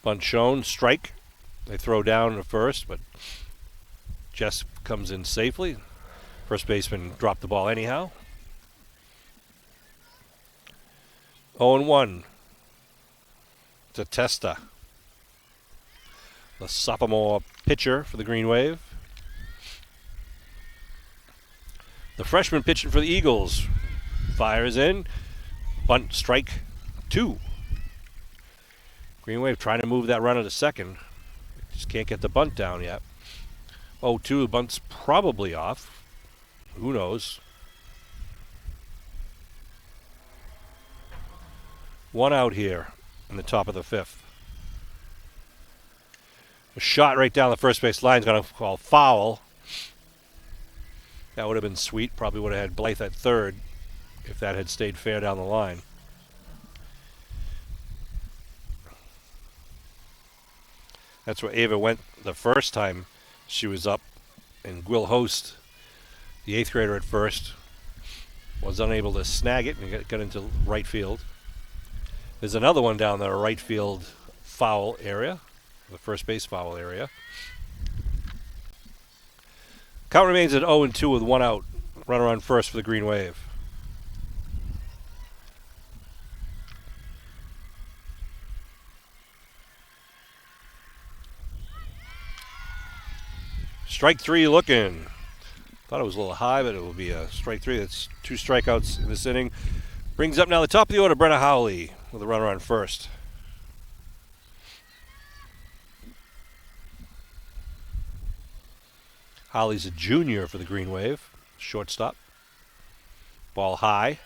Bunt shown, strike. They throw down at first, but Jess comes in safely. First baseman dropped the ball anyhow. 0-1 to Testa, the sophomore pitcher for the Green Wave. The freshman pitching for the Eagles fires in. Bunt, strike two. Green Wave trying to move that runner to second. Just can't get the bunt down yet. 0-2, the bunt's probably off. Who knows? One out here in the top of the fifth. A shot right down the first base line is going to call foul. That would have been sweet. Probably would have had Blythe at third if that had stayed fair down the line. That's where Ava went the first time she was up. And Gwyl Host, the eighth grader at first, was unable to snag it and got into right field. There's another one down the right field foul area, the first base foul area. Count remains at 0-2 with one out. Runner on first for the Green Wave. Strike three looking. Thought it was a little high, but it will be a strike three. That's two strikeouts in this inning. Brings up now the top of the order, Brenna Howley with a runner on first. Howley's a junior for the Green Wave. Shortstop. Ball high.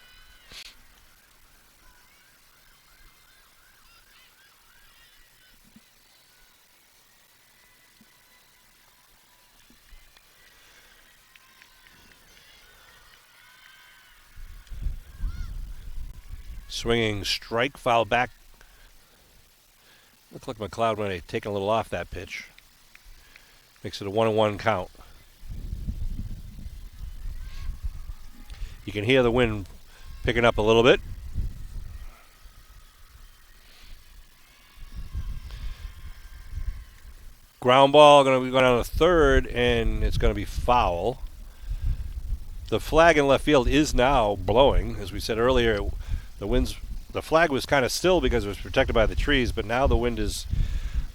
Swinging strike, foul back. Looked like McLeod might have taken a little off that pitch. Makes it a 1-1 count. You can hear the wind picking up a little bit. Ground ball going to be going down to third, and it's going to be foul. The flag in left field is now blowing. As we said earlier, the flag was kind of still because it was protected by the trees, but now the wind is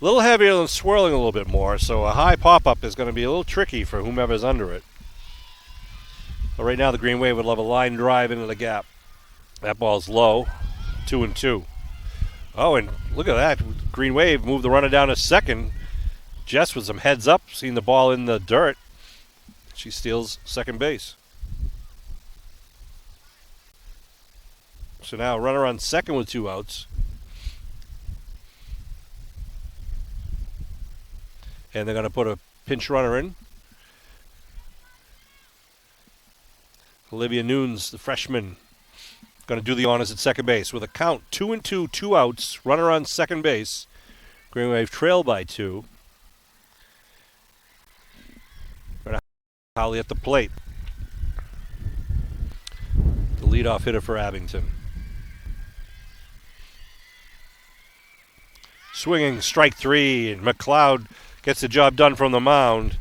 a little heavier and swirling a little bit more, so a high pop-up is going to be a little tricky for whomever's under it. But right now the Green Wave would love a line drive into the gap. That ball's low, 2-2. Oh, and look at that. Green Wave moved the runner down to second. Jess with some heads up, seeing the ball in the dirt. She steals second base. So now runner on second with two outs. And they're going to put a pinch runner in. Olivia Nunes, the freshman, going to do the honors at second base with a count 2-2, two outs, runner on second base. Green Wave trail by two. Howley at the plate. The leadoff hitter for Abington. Swinging strike three, and McLeod gets the job done from the mound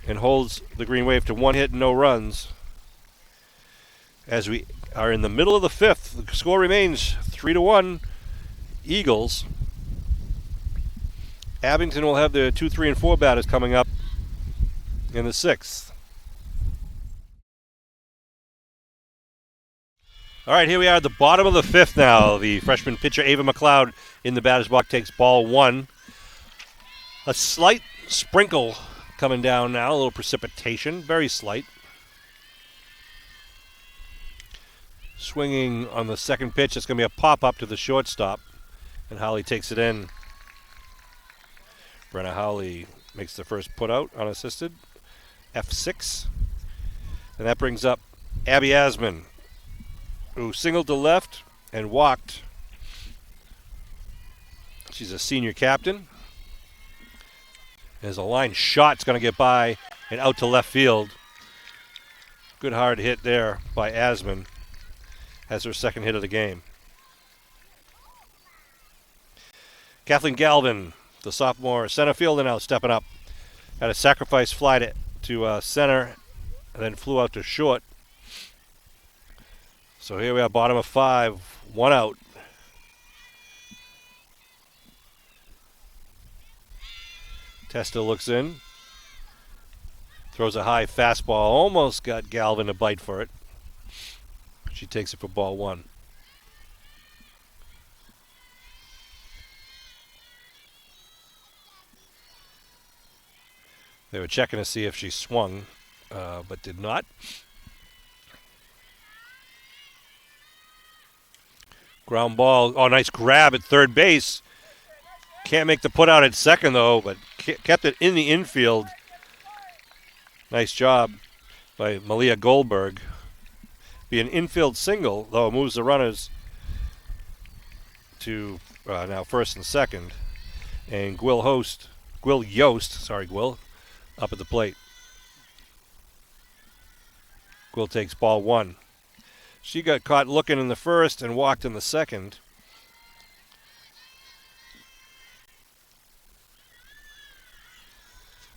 and holds the Green Wave to one hit and no runs. As we are in the middle of the fifth, the score remains 3-1 Eagles. Abington will have their 2, 3, and 4 batters coming up in the sixth. All right, here we are at the bottom of the fifth now. The freshman pitcher, Ava McLeod, in the batter's box takes ball one. A slight sprinkle coming down now, a little precipitation, very slight. Swinging on the second pitch, it's going to be a pop-up to the shortstop, and Howley takes it in. Brenna Howley makes the first put-out unassisted, F6. And that brings up Abby Asman, who singled to left and walked. She's a senior captain. There's a line shot. It's going to get by and out to left field. Good hard hit there by Asman. Has her second hit of the game. Kathleen Galvin, the sophomore center fielder, now stepping up. Had a sacrifice fly to center and then flew out to short. So here we are, bottom of 5, 1 out. Testa looks in. Throws a high fastball. Almost got Galvin to bite for it. She takes it for ball 1. They were checking to see if she swung, but did not. Ground ball. Oh, nice grab at third base. Can't make the put out at second, though, but kept it in the infield. Nice job by Malia Goldberg. Be an infield single, though it moves the runners to now first and second. And Gwil Yost, up at the plate. Gwil takes ball 1. She got caught looking in the first and walked in the second.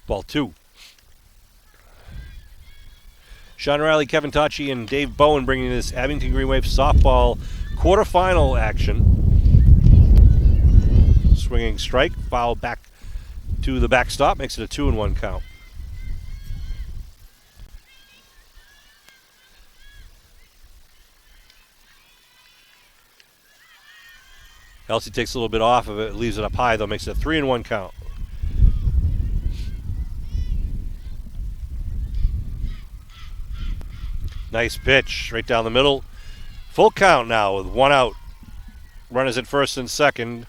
Ball 2. Sean Riley, Kevin Tachi, and Dave Bowen bringing this Abington Green Wave softball quarterfinal action. Swinging strike, foul back to the backstop, makes it a 2-1 count. Elsie takes a little bit off of it, leaves it up high, though, makes it a 3-1 count. Nice pitch right down the middle. Full count now with 1 out. Runners at first and second.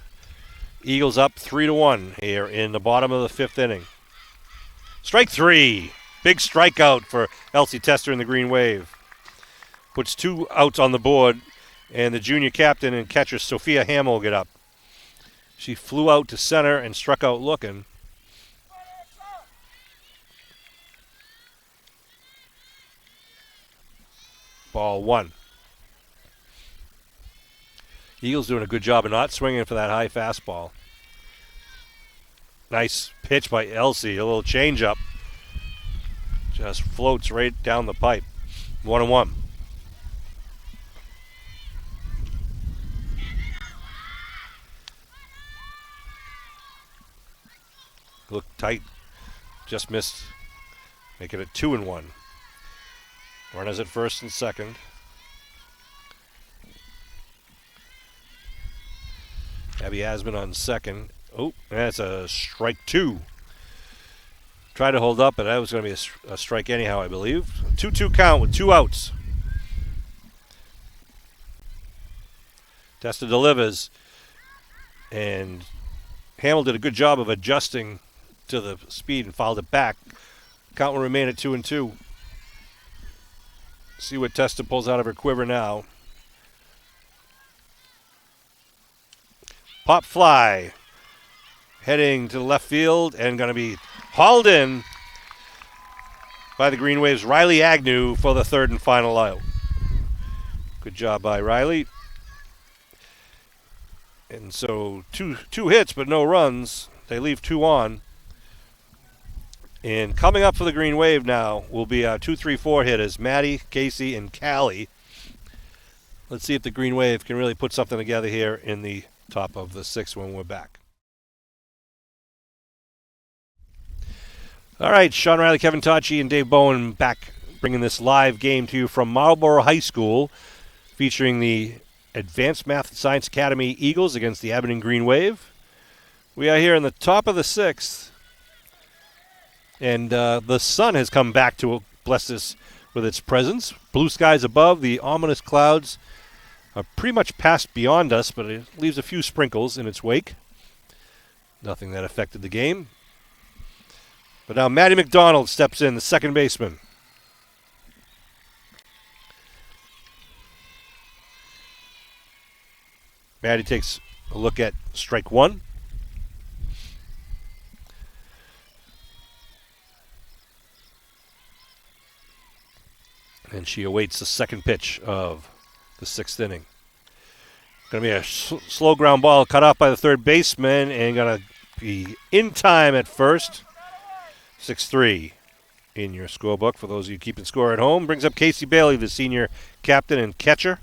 Eagles up 3-1 here in the bottom of the 5th inning. Strike 3. Big strikeout for Elsie Tester in the Green Wave. Puts 2 outs on the board, and the junior captain and catcher Sophia Hamill get up. She flew out to center and struck out looking. Ball 1. Eagles doing a good job of not swinging for that high fastball. Nice pitch by Elsie, a little changeup. Just floats right down the pipe. 1-1. Look tight. Just missed. Make it a 2-1. Runners at first and second. Abby Asman on second. Oh, that's a strike 2. Tried to hold up, but that was going to be a strike anyhow, I believe. 2-2 count with 2 outs. Testa delivers. And Hamill did a good job of adjusting to the speed and fouled it back. Count will remain at 2-2. See what Testa pulls out of her quiver now. Pop fly. Heading to the left field and going to be hauled in by the Green Wave's Riley Agnew for the 3rd and final out. Good job by Riley. And so two hits but no runs. They leave 2 on. And coming up for the Green Wave now will be our 2-3-4 hitters, Maddie, Casey, and Callie. Let's see if the Green Wave can really put something together here in the top of the 6th when we're back. All right, Sean Riley, Kevin Tachi, and Dave Bowen back bringing this live game to you from Marlboro High School, featuring the Advanced Math and Science Academy Eagles against the Abington Green Wave. We are here in the top of the 6th. And the sun has come back to bless this with its presence. Blue skies above, the ominous clouds are pretty much passed beyond us, but it leaves a few sprinkles in its wake. Nothing that affected the game. But now Matty McDonald steps in, the second baseman. Matty takes a look at strike one. And she awaits the second pitch of the sixth inning. Going to be a slow ground ball cut off by the third baseman and going to be in time at first. 6-3 in your scorebook for those of you keeping score at home. Brings up Casey Bailey, the senior captain and catcher.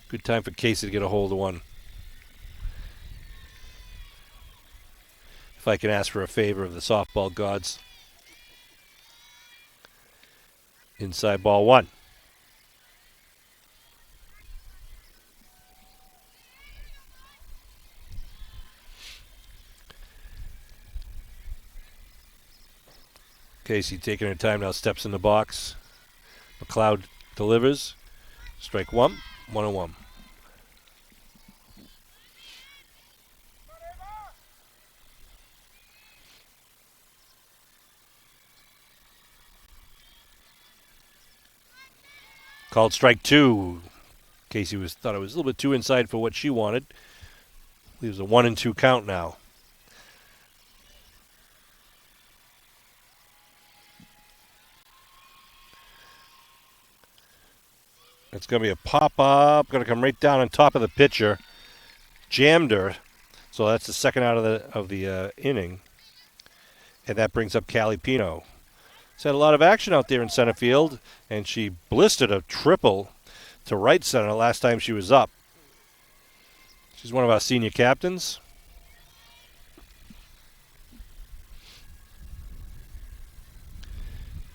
Good time for Casey to get a hold of one. If I can ask for a favor of the softball gods. Inside ball one. Casey taking her time now, steps in the box. McLeod delivers. Strike one, 1-1. Called strike two. Casey thought it was a little bit too inside for what she wanted. Leaves a 1-2 count now. It's going to be a pop-up. Going to come right down on top of the pitcher. Jammed her. So that's the second out of the inning. And that brings up Callie Pino. She's had a lot of action out there in center field, and she blistered a triple to right center last time she was up. She's one of our senior captains.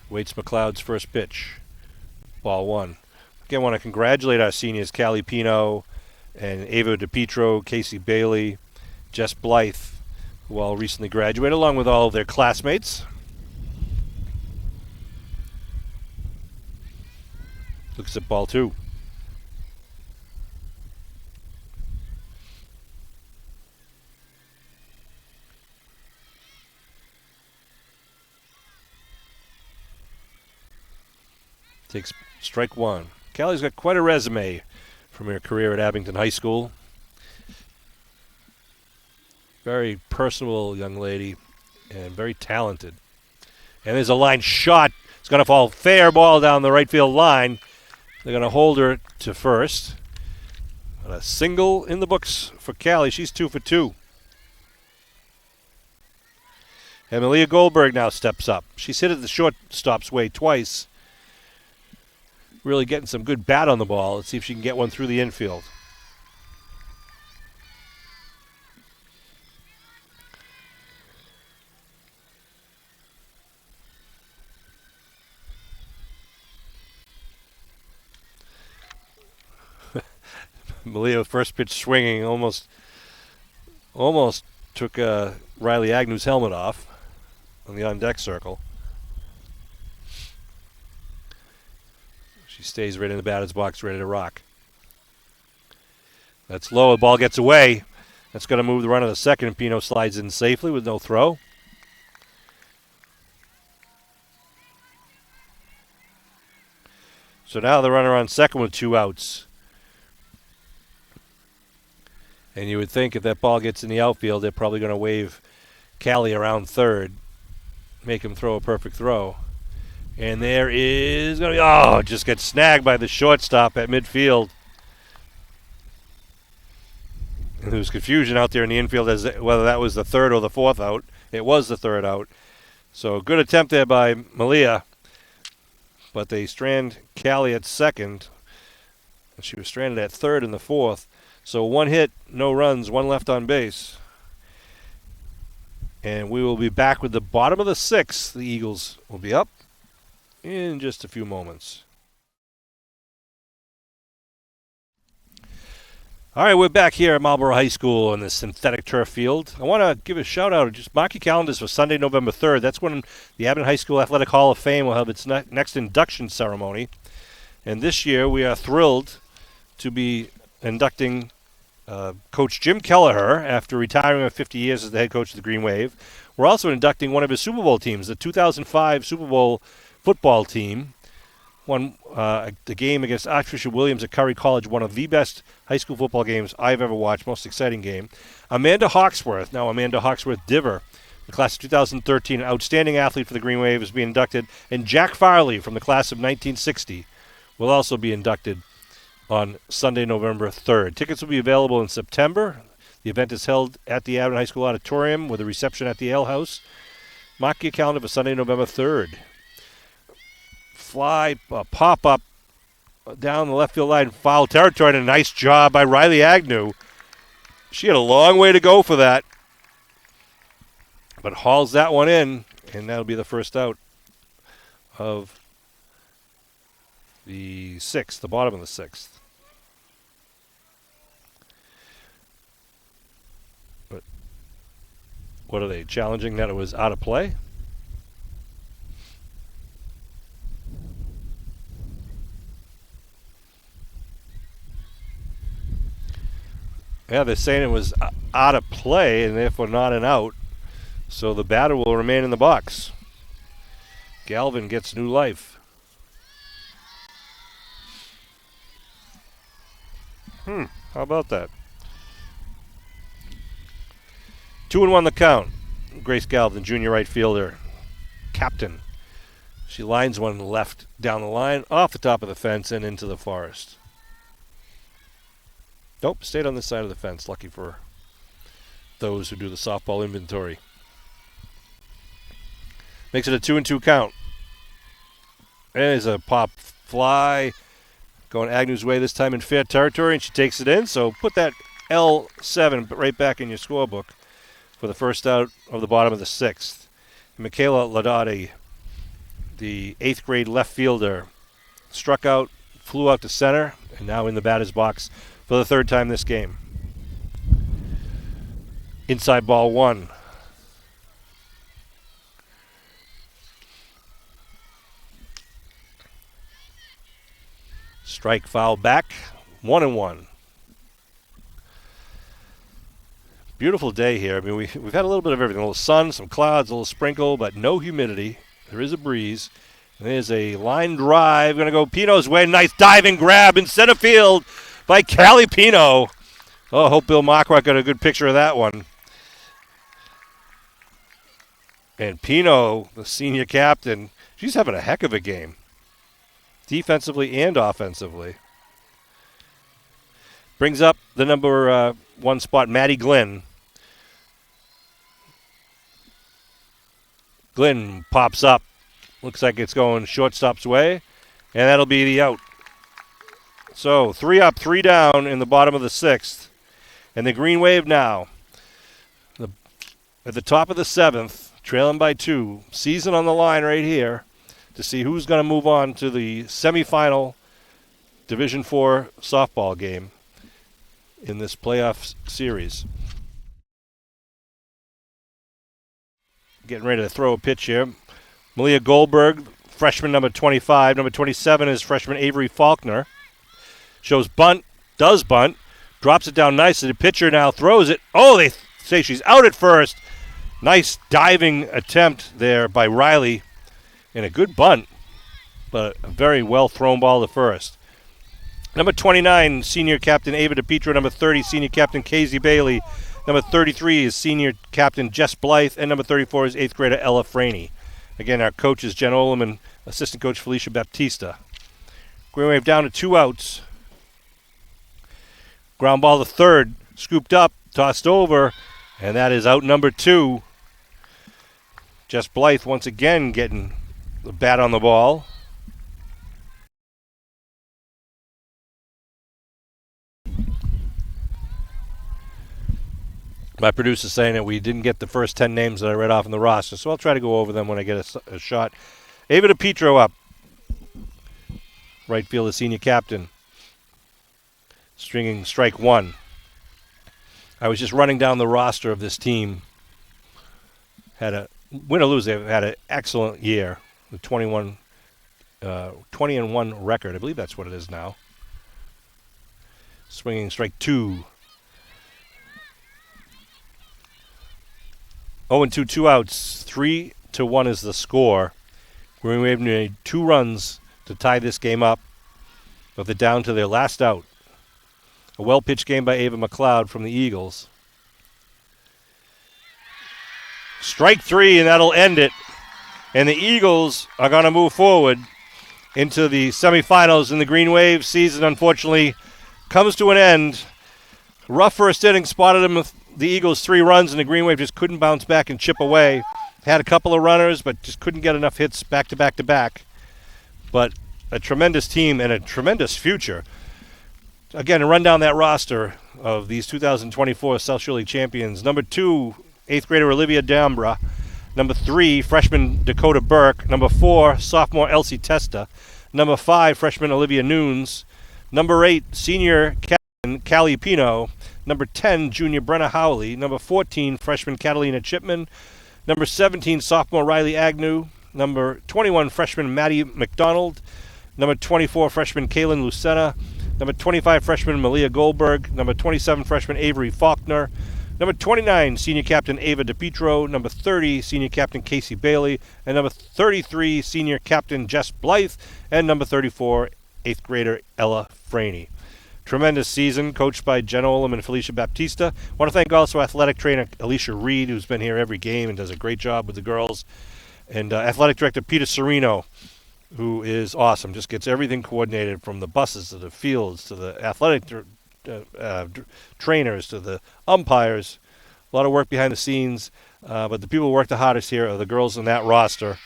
Waits McLeod's first pitch. Ball one. Again, I want to congratulate our seniors, Callie Pino and Ava DePietro, Casey Bailey, Jess Blythe, who all recently graduated, along with all of their classmates. Looks at ball two. Takes strike one. Callie's got quite a resume from her career at Abington High School. Very personable young lady and very talented. And there's a line shot. It's going to fall fair ball down the right field line. They're going to hold her to first. And a single in the books for Callie. She's 2 for 2. And Malia Goldberg now steps up. She's hit it the shortstop's way twice. Really getting some good bat on the ball. Let's see if she can get one through the infield. Malia first pitch swinging, almost took Riley Agnew's helmet off on the on-deck circle. She stays right in the batter's box, ready to rock. That's low. The ball gets away. That's going to move the runner to second, and Pino slides in safely with no throw. So now the runner on second with 2 outs. And you would think if that ball gets in the outfield, they're probably going to wave Callie around third, make him throw a perfect throw. And there is going to be, just gets snagged by the shortstop at midfield. And there was confusion out there in the infield as whether that was the third or the fourth out. It was the third out. So a good attempt there by Malia. But they strand Callie at second. And she was stranded at third in the fourth. So 1 hit, no runs, 1 left on base. And we will be back with the bottom of the 6th. The Eagles will be up in just a few moments. All right, we're back here at Marlboro High School on this synthetic turf field. I want to give a shout out. Just mark your calendars for Sunday, November 3rd. That's when the Abington High School Athletic Hall of Fame will have its next induction ceremony. And this year we are thrilled to be inducting Coach Jim Kelleher after retiring at 50 years as the head coach of the Green Wave. We're also inducting one of his Super Bowl teams, the 2005 Super Bowl football team. Won the game against Archbishop Williams at Curry College, one of the best high school football games I've ever watched, most exciting game. Amanda Hawksworth, now Amanda Hawksworth-Diver, the class of 2013, an outstanding athlete for the Green Wave, is being inducted. And Jack Farley from the class of 1960 will also be inducted on Sunday, November 3rd. Tickets will be available in September. The event is held at the Abington High School Auditorium with a reception at the Ale House. Mark your calendar for Sunday, November 3rd. Fly, pop up down the left field line, foul territory, and a nice job by Riley Agnew. She had a long way to go for that, but hauls that one in, and that'll be the first out of the sixth, the bottom of the sixth. But what are they challenging that it was out of play? Yeah, they're saying it was out of play and therefore not an out. So the batter will remain in the box. Galvin gets new life. How about that? 2-1 the count. Grace Galvin, junior right fielder, captain. She lines one left down the line, off the top of the fence and into the forest. Nope, stayed on this side of the fence. Lucky for those who do the softball inventory. Makes it a 2-2 count. There's a pop fly going Agnew's way this time in fair territory, and she takes it in. So put that L7 right back in your scorebook for the first out of the bottom of the sixth. Michaela Laudati, the 8th grade left fielder, struck out, flew out to center, and now in the batter's box for the third time this game. Inside ball one. Strike foul back. 1-1. Beautiful day here. I mean, we've had a little bit of everything. A little sun, some clouds, a little sprinkle, but no humidity. There is a breeze. And there's a line drive. Going to go Pino's way. Nice diving grab in center field by Callie Pino. Oh, I hope Bill Marquardt got a good picture of that one. And Pino, the senior captain, she's having a heck of a game, defensively and offensively. Brings up the number 1 spot, Maddie Glynn. Glynn pops up. Looks like it's going shortstop's way, and that'll be the out. So 3 up, 3 down in the bottom of the sixth. And the Green Wave now, at the top of the seventh, trailing by 2. Season on the line right here to see who's going to move on to the semifinal Division IV softball game in this playoff series. Getting ready to throw a pitch here. Malia Goldberg, freshman number 25. Number 27 is freshman Avery Faulkner. Shows bunt, does bunt, drops it down nicely. The pitcher now throws it. Oh, they say she's out at first. Nice diving attempt there by Riley. And a good bunt, but a very well thrown ball to first. Number 29, senior captain Ava DePietro. Number 30, senior captain Casey Bailey. Number 33 is senior captain Jess Blythe. And number 34 is 8th grader Ella Franey. Again, our coach is Jen Olam and assistant coach Felicia Baptista. Green Wave down to 2 outs. Ground ball to third, scooped up, tossed over, and that is out number 2. Jess Blythe once again getting the bat on the ball. My producer's saying that we didn't get the first 10 names that I read off in the roster, so I'll try to go over them when I get a shot. Ava DePietro up. Right fielder, senior captain. Stringing strike 1. I was just running down the roster of this team. Had a win or lose, they've had an excellent year with 20-1 record. I believe that's what it is now. Swinging strike 2. 0-2, 2 outs. 3-1 is the score. Green Wave needed 2 runs to tie this game up, but they're down to their last out. A well-pitched game by Ava McLeod from the Eagles. Strike 3, and that'll end it. And the Eagles are going to move forward into the semifinals, and the Green Wave season, unfortunately, comes to an end. Rough first inning spotted them with the Eagles 3 runs, and the Green Wave just couldn't bounce back and chip away. Had a couple of runners, but just couldn't get enough hits back to back to back. But a tremendous team and a tremendous future. Again, to run down that roster of these 2024 South Shore League champions. Number 2, 8th grader Olivia Dambra. Number 3, freshman Dakota Burke. Number 4, sophomore Elsie Testa. Number 5, freshman Olivia Nunes. Number 8, senior captain Callie Pino. Number 10, junior Brenna Howley. Number 14, freshman Catalina Chipman. Number 17, sophomore Riley Agnew. Number 21, freshman Maddie McDonald. Number 24, freshman Kaylin Lucena. Number 25, freshman Malia Goldberg. Number 27, freshman Avery Faulkner. Number 29, senior captain Ava DePietro. Number 30, senior captain Casey Bailey. And number 33, senior captain Jess Blythe. And number 34, 8th grader Ella Franey. Tremendous season, coached by Jen Olam and Felicia Baptista. I want to thank also athletic trainer Alicia Reed, who's been here every game and does a great job with the girls. And athletic director Peter Serino, who is awesome, just gets everything coordinated from the buses to the fields to the athletic trainers to the umpires. A lot of work behind the scenes, but the people who work the hardest here are the girls in that roster.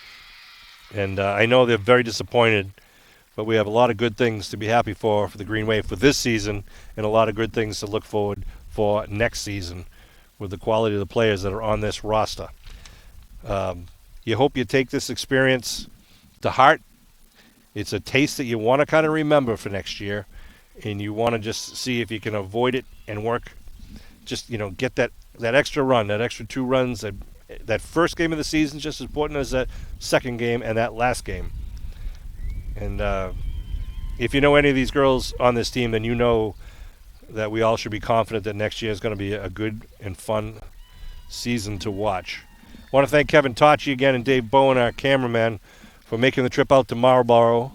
And I know they're very disappointed, but we have a lot of good things to be happy for the Green Wave for this season and a lot of good things to look forward for next season with the quality of the players that are on this roster. You hope you take this experience to heart. It's a taste that you want to kind of remember for next year, and you want to just see if you can avoid it and work. Just, get that extra run, that extra 2 runs. That first game of the season is just as important as that second game and that last game. And if you know any of these girls on this team, then you know that we all should be confident that next year is going to be a good and fun season to watch. I want to thank Kevin Tocci again and Dave Bowen, our cameraman, for making the trip out to Marlboro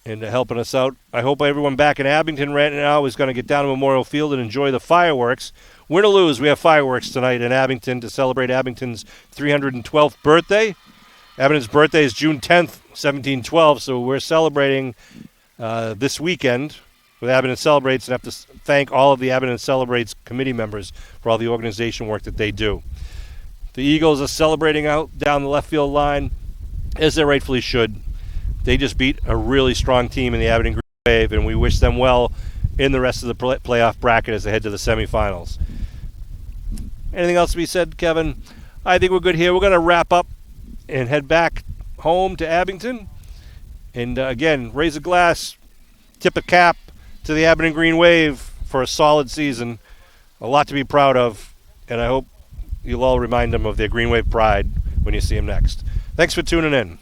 and helping us out. I hope everyone back in Abington right now is going to get down to Memorial Field and enjoy the fireworks. Win or lose, we have fireworks tonight in Abington to celebrate Abington's 312th birthday. Abington's birthday is June 10th, 1712, so we're celebrating this weekend with Abington Celebrates, and have to thank all of the Abington Celebrates committee members for all the organization work that they do. The Eagles are celebrating out down the left field line, as they rightfully should. They just beat a really strong team in the Abington Green Wave, and we wish them well in the rest of the playoff bracket as they head to the semifinals. Anything else to be said, Kevin? I think we're good here. We're going to wrap up and head back home to Abington. And again, raise a glass, tip a cap to the Abington Green Wave for a solid season. A lot to be proud of, and I hope you'll all remind them of their Green Wave pride when you see them next. Thanks for tuning in.